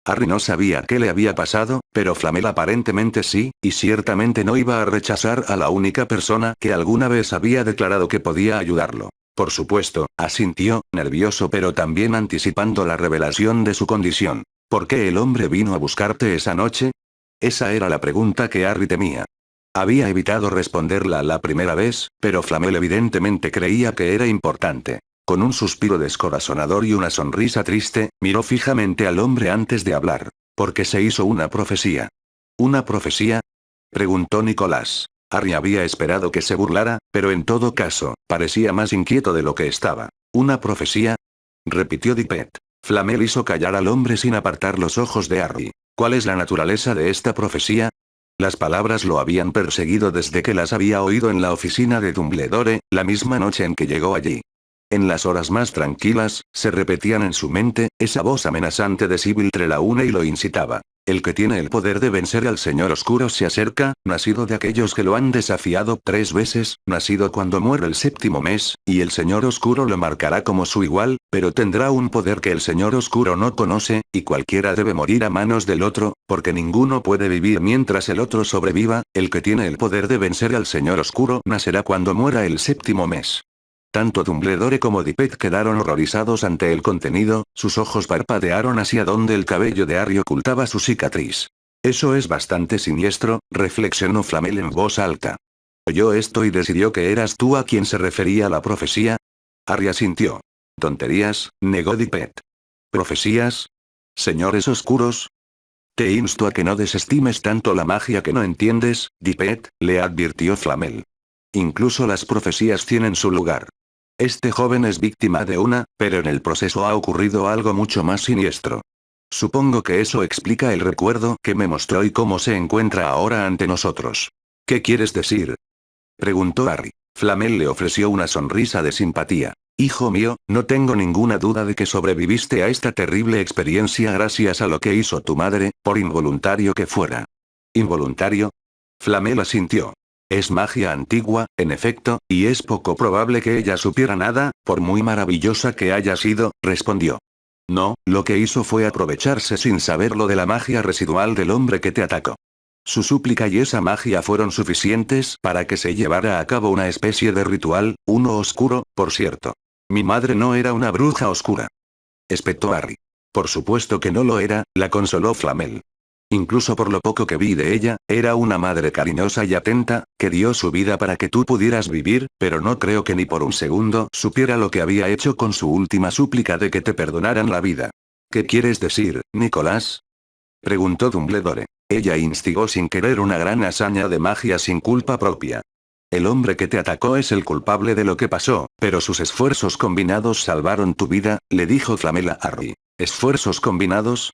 Harry no sabía qué le había pasado, pero Flamel aparentemente sí, y ciertamente no iba a rechazar a la única persona que alguna vez había declarado que podía ayudarlo. Por supuesto, asintió, nervioso pero también anticipando la revelación de su condición. ¿Por qué el hombre vino a buscarte esa noche? Esa era la pregunta que Harry temía. Había evitado responderla la primera vez, pero Flamel evidentemente creía que era importante. Con un suspiro descorazonador y una sonrisa triste, miró fijamente al hombre antes de hablar. Porque se hizo una profecía. ¿Una profecía? Preguntó Nicolás. Harry había esperado que se burlara, pero en todo caso, parecía más inquieto de lo que estaba. ¿Una profecía? Repitió Dippet. Flamel hizo callar al hombre sin apartar los ojos de Harry. ¿Cuál es la naturaleza de esta profecía? Las palabras lo habían perseguido desde que las había oído en la oficina de Dumbledore, la misma noche en que llegó allí. En las horas más tranquilas, se repetían en su mente, esa voz amenazante de Sybil Trelawney lo incitaba. El que tiene el poder de vencer al Señor Oscuro se acerca, nacido de aquellos que lo han desafiado 3 veces, nacido cuando muere el 7º mes, y el Señor Oscuro lo marcará como su igual, pero tendrá un poder que el Señor Oscuro no conoce, y cualquiera debe morir a manos del otro, porque ninguno puede vivir mientras el otro sobreviva, el que tiene el poder de vencer al Señor Oscuro nacerá cuando muera el 7º mes. Tanto Dumbledore como Dippet quedaron horrorizados ante el contenido, sus ojos parpadearon hacia donde el cabello de Harry ocultaba su cicatriz. Eso es bastante siniestro, reflexionó Flamel en voz alta. Oyó esto y decidió que eras tú a quien se refería la profecía. Harry asintió. Tonterías, negó Dippet. ¿Profecías? ¿Señores oscuros? Te insto a que no desestimes tanto la magia que no entiendes, Dippet, le advirtió Flamel. Incluso las profecías tienen su lugar. Este joven es víctima de una, pero en el proceso ha ocurrido algo mucho más siniestro. Supongo que eso explica el recuerdo que me mostró y cómo se encuentra ahora ante nosotros. ¿Qué quieres decir? Preguntó Harry. Flamel le ofreció una sonrisa de simpatía. Hijo mío, no tengo ninguna duda de que sobreviviste a esta terrible experiencia gracias a lo que hizo tu madre, por involuntario que fuera. ¿Involuntario? Flamel asintió. Es magia antigua, en efecto, y es poco probable que ella supiera nada, por muy maravillosa que haya sido, respondió. No, lo que hizo fue aprovecharse sin saberlo de la magia residual del hombre que te atacó. Su súplica y esa magia fueron suficientes para que se llevara a cabo una especie de ritual, uno oscuro, por cierto. Mi madre no era una bruja oscura. Espetó Harry. Por supuesto que no lo era, la consoló Flamel. Incluso por lo poco que vi de ella, era una madre cariñosa y atenta, que dio su vida para que tú pudieras vivir, pero no creo que ni por un segundo supiera lo que había hecho con su última súplica de que te perdonaran la vida. ¿Qué quieres decir, Nicolás? Preguntó Dumbledore. Ella instigó sin querer una gran hazaña de magia sin culpa propia. El hombre que te atacó es el culpable de lo que pasó, pero sus esfuerzos combinados salvaron tu vida, le dijo Flamel a Harry. ¿Esfuerzos combinados?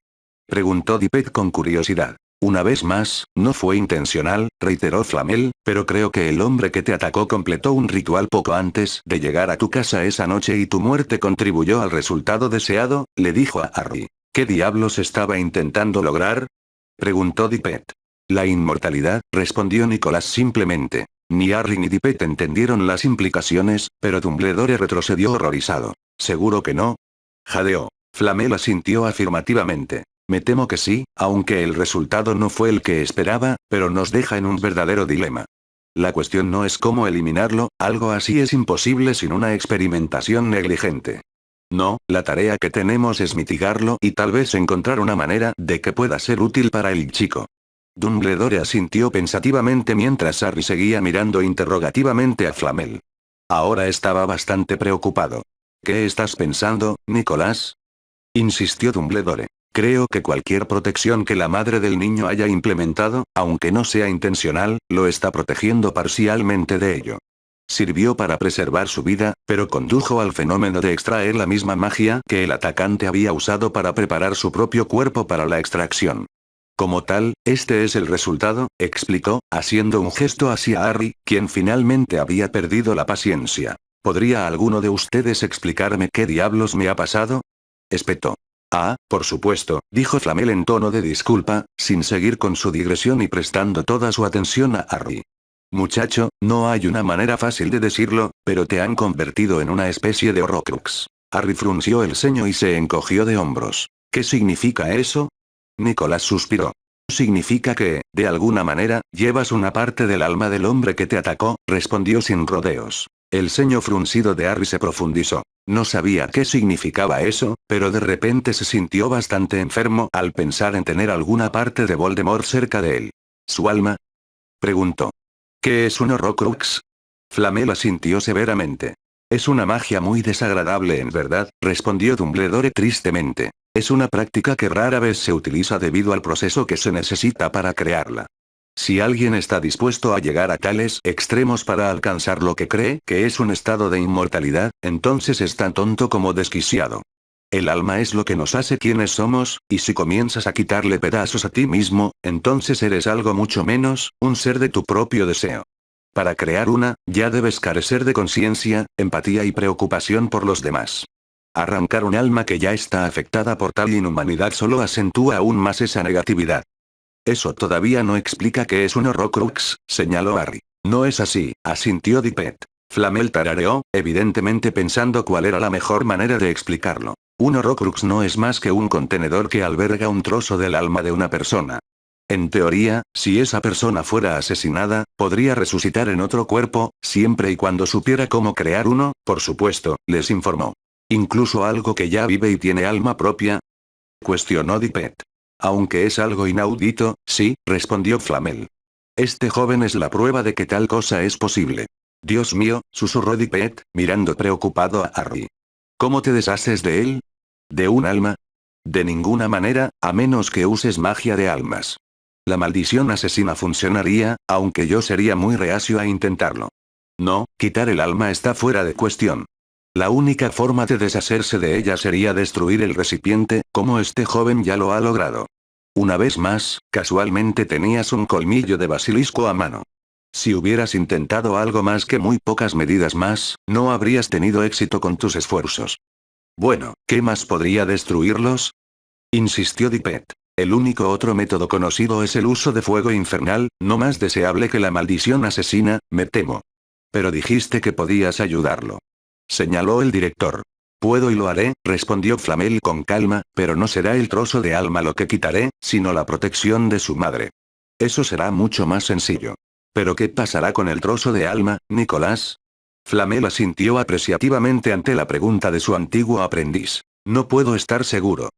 Preguntó Dippet con curiosidad. Una vez más, no fue intencional, reiteró Flamel, pero creo que el hombre que te atacó completó un ritual poco antes de llegar a tu casa esa noche y tu muerte contribuyó al resultado deseado, le dijo a Harry. ¿Qué diablos estaba intentando lograr? Preguntó Dippet. La inmortalidad, respondió Nicolás simplemente. Ni Harry ni Dippet entendieron las implicaciones, pero Dumbledore retrocedió horrorizado. ¿Seguro que no? Jadeó. Flamel asintió afirmativamente. Me temo que sí, aunque el resultado no fue el que esperaba, pero nos deja en un verdadero dilema. La cuestión no es cómo eliminarlo, algo así es imposible sin una experimentación negligente. No, la tarea que tenemos es mitigarlo y tal vez encontrar una manera de que pueda ser útil para el chico. Dumbledore asintió pensativamente mientras Harry seguía mirando interrogativamente a Flamel. Ahora estaba bastante preocupado. ¿Qué estás pensando, Nicolás? Insistió Dumbledore. Creo que cualquier protección que la madre del niño haya implementado, aunque no sea intencional, lo está protegiendo parcialmente de ello. Sirvió para preservar su vida, pero condujo al fenómeno de extraer la misma magia que el atacante había usado para preparar su propio cuerpo para la extracción. Como tal, este es el resultado, explicó, haciendo un gesto hacia Harry, quien finalmente había perdido la paciencia. ¿Podría alguno de ustedes explicarme qué diablos me ha pasado? Espetó. Ah, por supuesto, dijo Flamel en tono de disculpa, sin seguir con su digresión y prestando toda su atención a Harry. Muchacho, no hay una manera fácil de decirlo, pero te han convertido en una especie de Horrocrux. Harry frunció el ceño y se encogió de hombros. ¿Qué significa eso? Nicolás suspiró. Significa que, de alguna manera, llevas una parte del alma del hombre que te atacó, respondió sin rodeos. El ceño fruncido de Harry se profundizó. No sabía qué significaba eso, pero de repente se sintió bastante enfermo al pensar en tener alguna parte de Voldemort cerca de él. ¿Su alma? Preguntó. ¿Qué es un Horrocrux? Flamel asintió severamente. Es una magia muy desagradable en verdad, respondió Dumbledore tristemente. Es una práctica que rara vez se utiliza debido al proceso que se necesita para crearla. Si alguien está dispuesto a llegar a tales extremos para alcanzar lo que cree que es un estado de inmortalidad, entonces es tan tonto como desquiciado. El alma es lo que nos hace quienes somos, y si comienzas a quitarle pedazos a ti mismo, entonces eres algo mucho menos, un ser de tu propio deseo. Para crear una, ya debes carecer de conciencia, empatía y preocupación por los demás. Arrancar un alma que ya está afectada por tal inhumanidad solo acentúa aún más esa negatividad. Eso todavía no explica qué es un Horrocrux, señaló Harry. No es así, asintió Dippet. Flamel tarareó, evidentemente pensando cuál era la mejor manera de explicarlo. Un Horrocrux no es más que un contenedor que alberga un trozo del alma de una persona. En teoría, si esa persona fuera asesinada, podría resucitar en otro cuerpo, siempre y cuando supiera cómo crear uno, por supuesto, les informó. ¿Incluso algo que ya vive y tiene alma propia? Cuestionó Dippet. Aunque es algo inaudito, sí, respondió Flamel. Este joven es la prueba de que tal cosa es posible. Dios mío, susurró Dippet, mirando preocupado a Harry. ¿Cómo te deshaces de él? ¿De un alma? De ninguna manera, a menos que uses magia de almas. La maldición asesina funcionaría, aunque yo sería muy reacio a intentarlo. No, quitar el alma está fuera de cuestión. La única forma de deshacerse de ella sería destruir el recipiente, como este joven ya lo ha logrado. Una vez más, casualmente tenías un colmillo de basilisco a mano. Si hubieras intentado algo más que muy pocas medidas más, no habrías tenido éxito con tus esfuerzos. Bueno, ¿qué más podría destruirlos? Insistió Dippet. El único otro método conocido es el uso de fuego infernal, no más deseable que la maldición asesina, me temo. Pero dijiste que podías ayudarlo. Señaló el director. Puedo y lo haré, respondió Flamel con calma, pero no será el trozo de alma lo que quitaré, sino la protección de su madre. Eso será mucho más sencillo. ¿Pero qué pasará con el trozo de alma, Nicolás? Flamel asintió apreciativamente ante la pregunta de su antiguo aprendiz. No puedo estar seguro.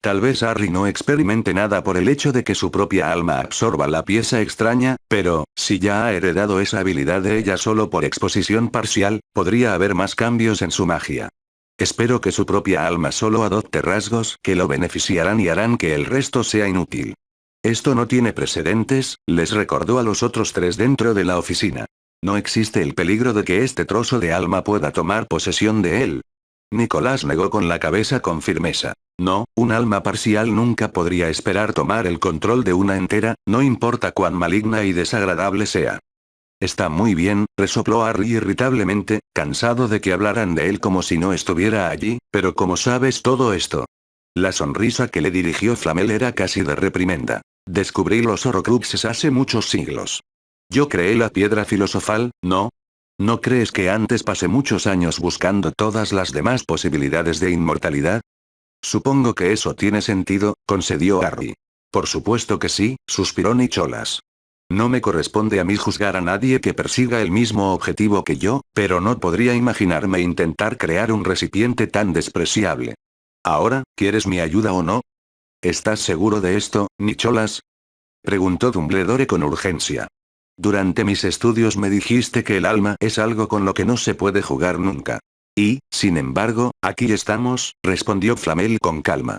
Tal vez Harry no experimente nada por el hecho de que su propia alma absorba la pieza extraña, pero, si ya ha heredado esa habilidad de ella solo por exposición parcial, podría haber más cambios en su magia. Espero que su propia alma solo adopte rasgos que lo beneficiarán y harán que el resto sea inútil. Esto no tiene precedentes, les recordó a los otros tres dentro de la oficina. No existe el peligro de que este trozo de alma pueda tomar posesión de él. Nicolás negó con la cabeza con firmeza. No, un alma parcial nunca podría esperar tomar el control de una entera, no importa cuán maligna y desagradable sea. Está muy bien, resopló Harry irritablemente, cansado de que hablaran de él como si no estuviera allí, pero ¿cómo sabes todo esto? La sonrisa que le dirigió Flamel era casi de reprimenda. Descubrí los Horrocruxes hace muchos siglos. Yo creé la piedra filosofal, ¿no? ¿No crees que antes pasé muchos años buscando todas las demás posibilidades de inmortalidad? Supongo que eso tiene sentido, concedió Harry. Por supuesto que sí, suspiró Nicholas. No me corresponde a mí juzgar a nadie que persiga el mismo objetivo que yo, pero no podría imaginarme intentar crear un recipiente tan despreciable. Ahora, ¿quieres mi ayuda o no? ¿Estás seguro de esto, Nicholas? Preguntó Dumbledore con urgencia. Durante mis estudios me dijiste que el alma es algo con lo que no se puede jugar nunca. Y, sin embargo, aquí estamos, respondió Flamel con calma.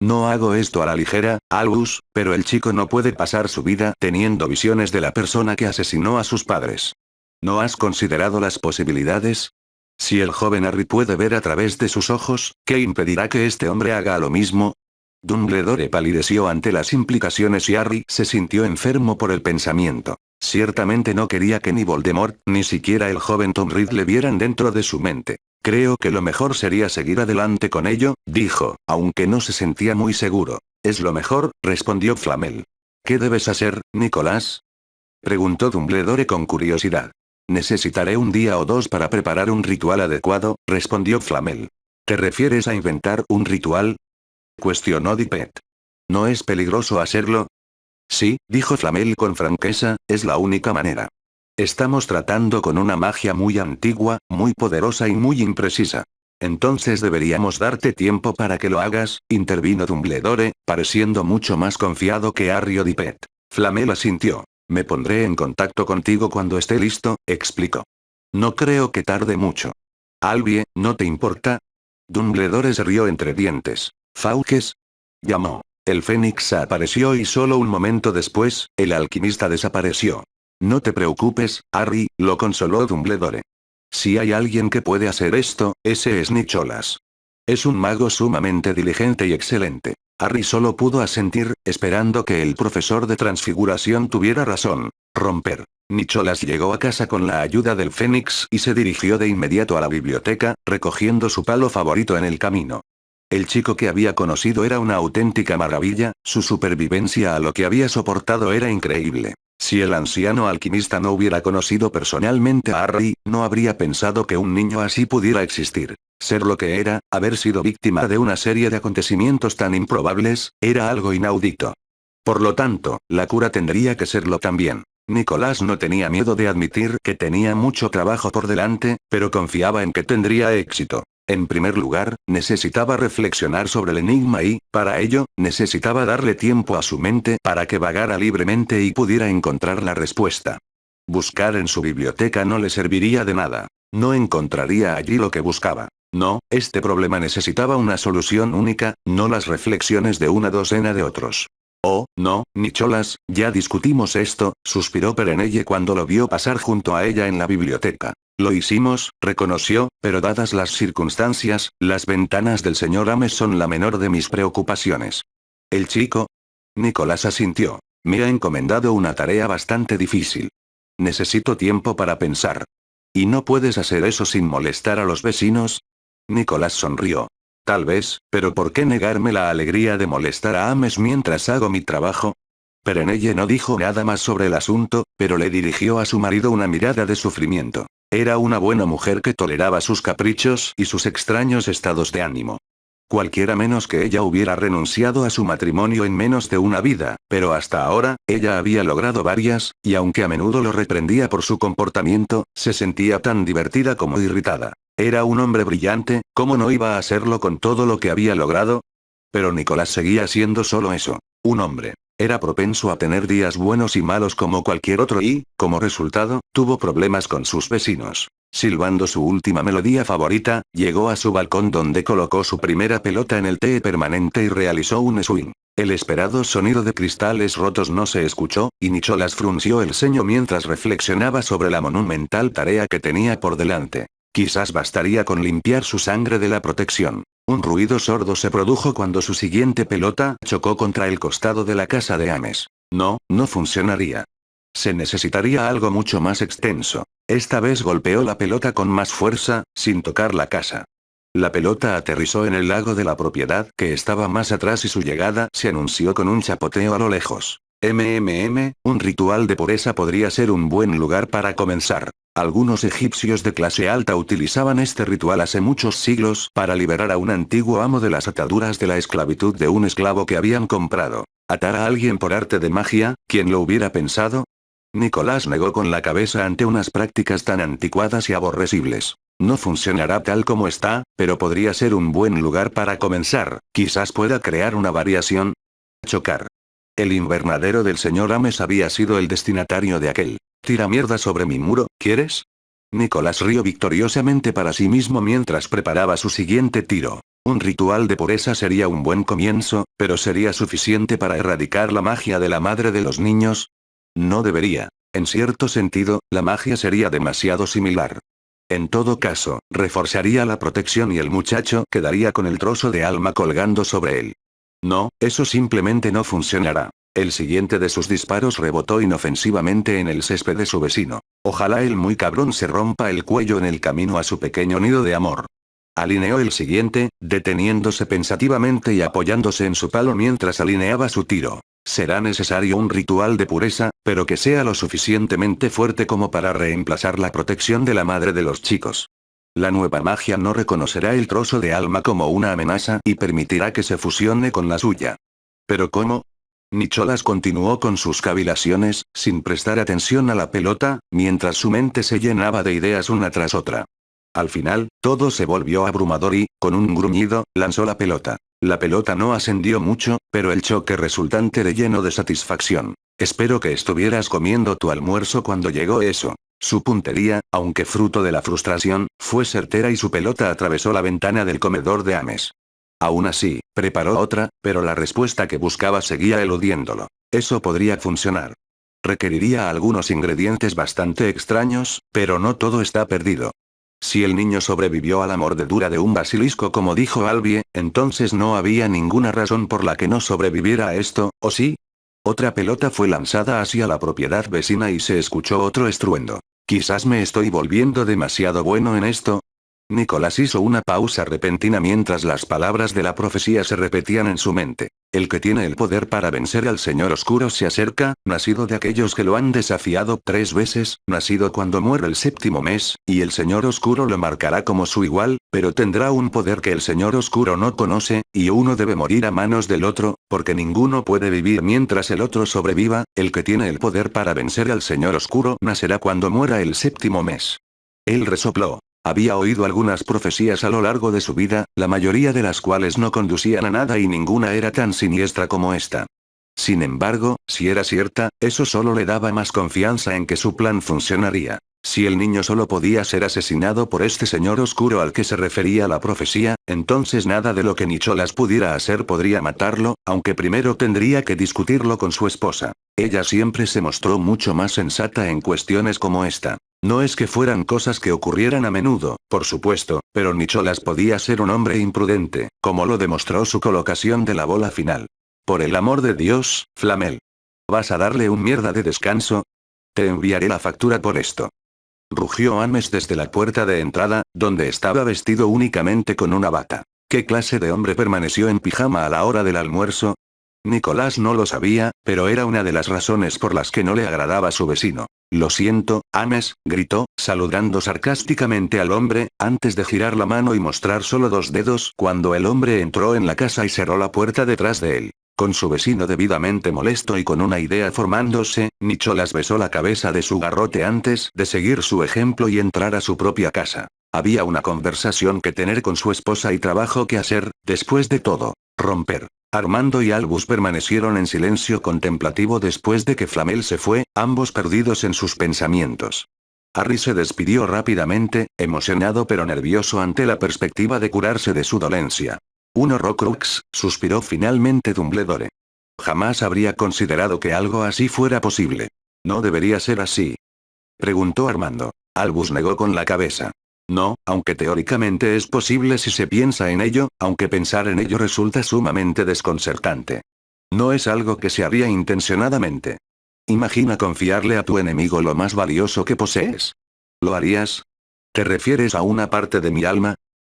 No hago esto a la ligera, Albus, pero el chico no puede pasar su vida teniendo visiones de la persona que asesinó a sus padres. ¿No has considerado las posibilidades? Si el joven Harry puede ver a través de sus ojos, ¿qué impedirá que este hombre haga lo mismo? Dumbledore palideció ante las implicaciones y Harry se sintió enfermo por el pensamiento. Ciertamente no quería que ni Voldemort, ni siquiera el joven Tom Riddle vieran dentro de su mente. Creo que lo mejor sería seguir adelante con ello, dijo, aunque no se sentía muy seguro. Es lo mejor, respondió Flamel. ¿Qué debes hacer, Nicolás? Preguntó Dumbledore con curiosidad. Necesitaré un día o dos para preparar un ritual adecuado, respondió Flamel. ¿Te refieres a inventar un ritual? Cuestionó Dippet. ¿No es peligroso hacerlo? Sí, dijo Flamel con franqueza, es la única manera. Estamos tratando con una magia muy antigua, muy poderosa y muy imprecisa. Entonces deberíamos darte tiempo para que lo hagas, intervino Dumbledore, pareciendo mucho más confiado que Harry o Dippet. Flamel asintió. Me pondré en contacto contigo cuando esté listo, explicó. No creo que tarde mucho. Albie, ¿no te importa? Dumbledore se rió entre dientes. Fawkes, llamó. El Fénix apareció y solo un momento después, el alquimista desapareció. No te preocupes, Harry, lo consoló Dumbledore. Si hay alguien que puede hacer esto, ese es Nicholas. Es un mago sumamente diligente y excelente. Harry solo pudo asentir, esperando que el profesor de transfiguración tuviera razón. Romper. Nicholas llegó a casa con la ayuda del Fénix y se dirigió de inmediato a la biblioteca, recogiendo su palo favorito en el camino. El chico que había conocido era una auténtica maravilla, su supervivencia a lo que había soportado era increíble. Si el anciano alquimista no hubiera conocido personalmente a Harry, no habría pensado que un niño así pudiera existir. Ser lo que era, haber sido víctima de una serie de acontecimientos tan improbables, era algo inaudito. Por lo tanto, la cura tendría que serlo también. Nicolás no tenía miedo de admitir que tenía mucho trabajo por delante, pero confiaba en que tendría éxito. En primer lugar, necesitaba reflexionar sobre el enigma y, para ello, necesitaba darle tiempo a su mente para que vagara libremente y pudiera encontrar la respuesta. Buscar en su biblioteca no le serviría de nada. No encontraría allí lo que buscaba. No, este problema necesitaba una solución única, no las reflexiones de una docena de otros. Oh, no, Nicholas, ya discutimos esto, suspiró Perenelle cuando lo vio pasar junto a ella en la biblioteca. Lo hicimos, reconoció, pero dadas las circunstancias, las ventanas del señor Ames son la menor de mis preocupaciones. ¿El chico? Nicolás asintió. Me ha encomendado una tarea bastante difícil. Necesito tiempo para pensar. ¿Y no puedes hacer eso sin molestar a los vecinos? Nicolás sonrió. Tal vez, pero ¿por qué negarme la alegría de molestar a Ames mientras hago mi trabajo? Perenelle no dijo nada más sobre el asunto, pero le dirigió a su marido una mirada de sufrimiento. Era una buena mujer que toleraba sus caprichos y sus extraños estados de ánimo. Cualquiera menos que ella hubiera renunciado a su matrimonio en menos de una vida, pero hasta ahora, ella había logrado varias, y aunque a menudo lo reprendía por su comportamiento, se sentía tan divertida como irritada. Era un hombre brillante, ¿cómo no iba a hacerlo con todo lo que había logrado? Pero Nicolás seguía siendo solo eso, un hombre. Era propenso a tener días buenos y malos como cualquier otro y, como resultado, tuvo problemas con sus vecinos. Silbando su última melodía favorita, llegó a su balcón donde colocó su primera pelota en el tee permanente y realizó un swing. El esperado sonido de cristales rotos no se escuchó, y Nicholas frunció el ceño mientras reflexionaba sobre la monumental tarea que tenía por delante. Quizás bastaría con limpiar su sangre de la protección. Un ruido sordo se produjo cuando su siguiente pelota chocó contra el costado de la casa de Ames. No, no funcionaría. Se necesitaría algo mucho más extenso. Esta vez golpeó la pelota con más fuerza, sin tocar la casa. La pelota aterrizó en el lago de la propiedad que estaba más atrás y su llegada se anunció con un chapoteo a lo lejos. Un ritual de pureza podría ser un buen lugar para comenzar. Algunos egipcios de clase alta utilizaban este ritual hace muchos siglos para liberar a un antiguo amo de las ataduras de la esclavitud de un esclavo que habían comprado. ¿Atar a alguien por arte de magia? ¿Quién lo hubiera pensado? Nicolás negó con la cabeza ante unas prácticas tan anticuadas y aborrecibles. No funcionará tal como está, pero podría ser un buen lugar para comenzar, quizás pueda crear una variación. Chocar. El invernadero del señor Ames había sido el destinatario de aquel. Tira mierda sobre mi muro, ¿quieres? Nicolás rió victoriosamente para sí mismo mientras preparaba su siguiente tiro. Un ritual de pureza sería un buen comienzo, pero ¿sería suficiente para erradicar la magia de la madre de los niños? No debería. En cierto sentido, la magia sería demasiado similar. En todo caso, reforzaría la protección y el muchacho quedaría con el trozo de alma colgando sobre él. No, eso simplemente no funcionará. El siguiente de sus disparos rebotó inofensivamente en el césped de su vecino. Ojalá el muy cabrón se rompa el cuello en el camino a su pequeño nido de amor. Alineó el siguiente, deteniéndose pensativamente y apoyándose en su palo mientras alineaba su tiro. Será necesario un ritual de pureza, pero que sea lo suficientemente fuerte como para reemplazar la protección de la madre de los chicos. La nueva magia no reconocerá el trozo de alma como una amenaza y permitirá que se fusione con la suya. ¿Pero cómo? Nicholas continuó con sus cavilaciones, sin prestar atención a la pelota, mientras su mente se llenaba de ideas una tras otra. Al final, todo se volvió abrumador y, con un gruñido, lanzó la pelota. La pelota no ascendió mucho, pero el choque resultante le llenó de satisfacción. Espero que estuvieras comiendo tu almuerzo cuando llegó eso. Su puntería, aunque fruto de la frustración, fue certera y su pelota atravesó la ventana del comedor de Ames. Aún así, preparó otra, pero la respuesta que buscaba seguía eludiéndolo. Eso podría funcionar. Requeriría algunos ingredientes bastante extraños, pero no todo está perdido. Si el niño sobrevivió a la mordedura de un basilisco como dijo Albie, entonces no había ninguna razón por la que no sobreviviera a esto, ¿o sí? Otra pelota fue lanzada hacia la propiedad vecina y se escuchó otro estruendo. Quizás me estoy volviendo demasiado bueno en esto. Nicholas hizo una pausa repentina mientras las palabras de la profecía se repetían en su mente. El que tiene el poder para vencer al Señor Oscuro se acerca, nacido de aquellos que lo han desafiado 3 veces, nacido cuando muere el 7º mes, y el Señor Oscuro lo marcará como su igual, pero tendrá un poder que el Señor Oscuro no conoce, y uno debe morir a manos del otro, porque ninguno puede vivir mientras el otro sobreviva. El que tiene el poder para vencer al Señor Oscuro nacerá cuando muera el 7º mes. Él resopló. Había oído algunas profecías a lo largo de su vida, la mayoría de las cuales no conducían a nada y ninguna era tan siniestra como esta. Sin embargo, si era cierta, eso solo le daba más confianza en que su plan funcionaría. Si el niño solo podía ser asesinado por este señor oscuro al que se refería la profecía, entonces nada de lo que Nicholas pudiera hacer podría matarlo, aunque primero tendría que discutirlo con su esposa. Ella siempre se mostró mucho más sensata en cuestiones como esta. No es que fueran cosas que ocurrieran a menudo, por supuesto, pero Nicholas podía ser un hombre imprudente, como lo demostró su colocación de la bola final. Por el amor de Dios, Flamel. ¿Vas a darle un mierda de descanso? Te enviaré la factura por esto. Rugió Ames desde la puerta de entrada, donde estaba vestido únicamente con una bata. ¿Qué clase de hombre permaneció en pijama a la hora del almuerzo? Nicolás no lo sabía, pero era una de las razones por las que no le agradaba su vecino. Lo siento, Ames, gritó, saludando sarcásticamente al hombre, antes de girar la mano y mostrar solo 2 dedos cuando el hombre entró en la casa y cerró la puerta detrás de él. Con su vecino debidamente molesto y con una idea formándose, Nicholas besó la cabeza de su garrote antes de seguir su ejemplo y entrar a su propia casa. Había una conversación que tener con su esposa y trabajo que hacer, después de todo. Romper. Armando y Albus permanecieron en silencio contemplativo después de que Flamel se fue, ambos perdidos en sus pensamientos. Harry se despidió rápidamente, emocionado pero nervioso ante la perspectiva de curarse de su dolencia. Un Horrocrux, suspiró finalmente Dumbledore. Jamás habría considerado que algo así fuera posible. ¿No debería ser así?, preguntó Armando. Albus negó con la cabeza. No, aunque teóricamente es posible si se piensa en ello, aunque pensar en ello resulta sumamente desconcertante. No es algo que se haría intencionadamente. Imagina confiarle a tu enemigo lo más valioso que posees. ¿Lo harías? ¿Te refieres a una parte de mi alma?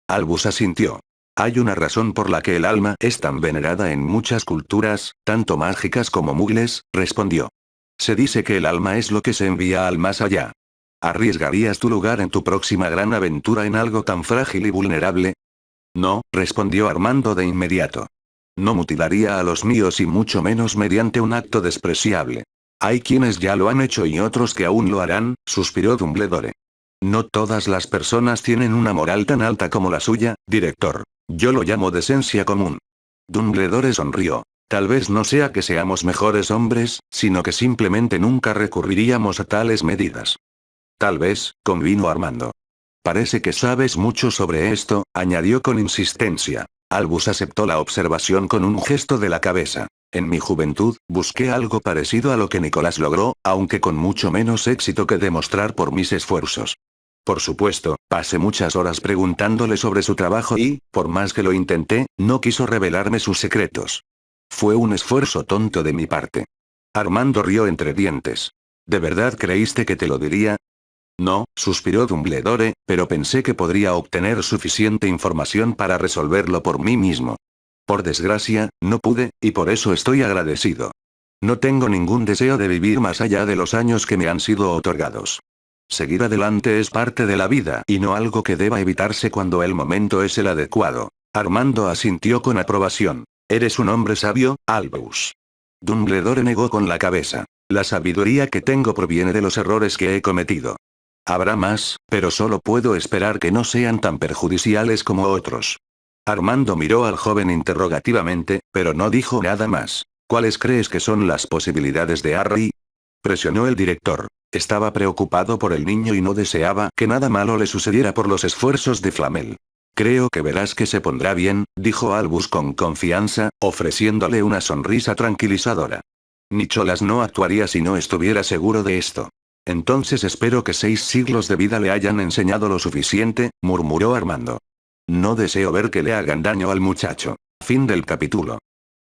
Albus asintió. Hay una razón por la que el alma es tan venerada en muchas culturas, tanto mágicas como muggles, respondió. Se dice que el alma es lo que se envía al más allá. ¿Arriesgarías tu lugar en tu próxima gran aventura en algo tan frágil y vulnerable? No, respondió Armando de inmediato. No mutilaría a los míos y mucho menos mediante un acto despreciable. Hay quienes ya lo han hecho y otros que aún lo harán, suspiró Dumbledore. No todas las personas tienen una moral tan alta como la suya, director. Yo lo llamo decencia común. Dumbledore sonrió. Tal vez no sea que seamos mejores hombres, sino que simplemente nunca recurriríamos a tales medidas. Tal vez, convino Armando. Parece que sabes mucho sobre esto, añadió con insistencia. Albus aceptó la observación con un gesto de la cabeza. En mi juventud, busqué algo parecido a lo que Nicolás logró, aunque con mucho menos éxito que demostrar por mis esfuerzos. Por supuesto, pasé muchas horas preguntándole sobre su trabajo y, por más que lo intenté, no quiso revelarme sus secretos. Fue un esfuerzo tonto de mi parte. Armando rió entre dientes. ¿De verdad creíste que te lo diría? No, suspiró Dumbledore, pero pensé que podría obtener suficiente información para resolverlo por mí mismo. Por desgracia, no pude, y por eso estoy agradecido. No tengo ningún deseo de vivir más allá de los años que me han sido otorgados. Seguir adelante es parte de la vida y no algo que deba evitarse cuando el momento es el adecuado. Armando asintió con aprobación. Eres un hombre sabio, Albus. Dumbledore negó con la cabeza. La sabiduría que tengo proviene de los errores que he cometido. Habrá más, pero solo puedo esperar que no sean tan perjudiciales como otros. Armando miró al joven interrogativamente, pero no dijo nada más. ¿Cuáles crees que son las posibilidades de Harry? Presionó el director. Estaba preocupado por el niño y no deseaba que nada malo le sucediera por los esfuerzos de Flamel. Creo que verás que se pondrá bien, dijo Albus con confianza, ofreciéndole una sonrisa tranquilizadora. Nicholas no actuaría si no estuviera seguro de esto. Entonces espero que 6 siglos de vida le hayan enseñado lo suficiente, murmuró Armando. No deseo ver que le hagan daño al muchacho. Fin del capítulo.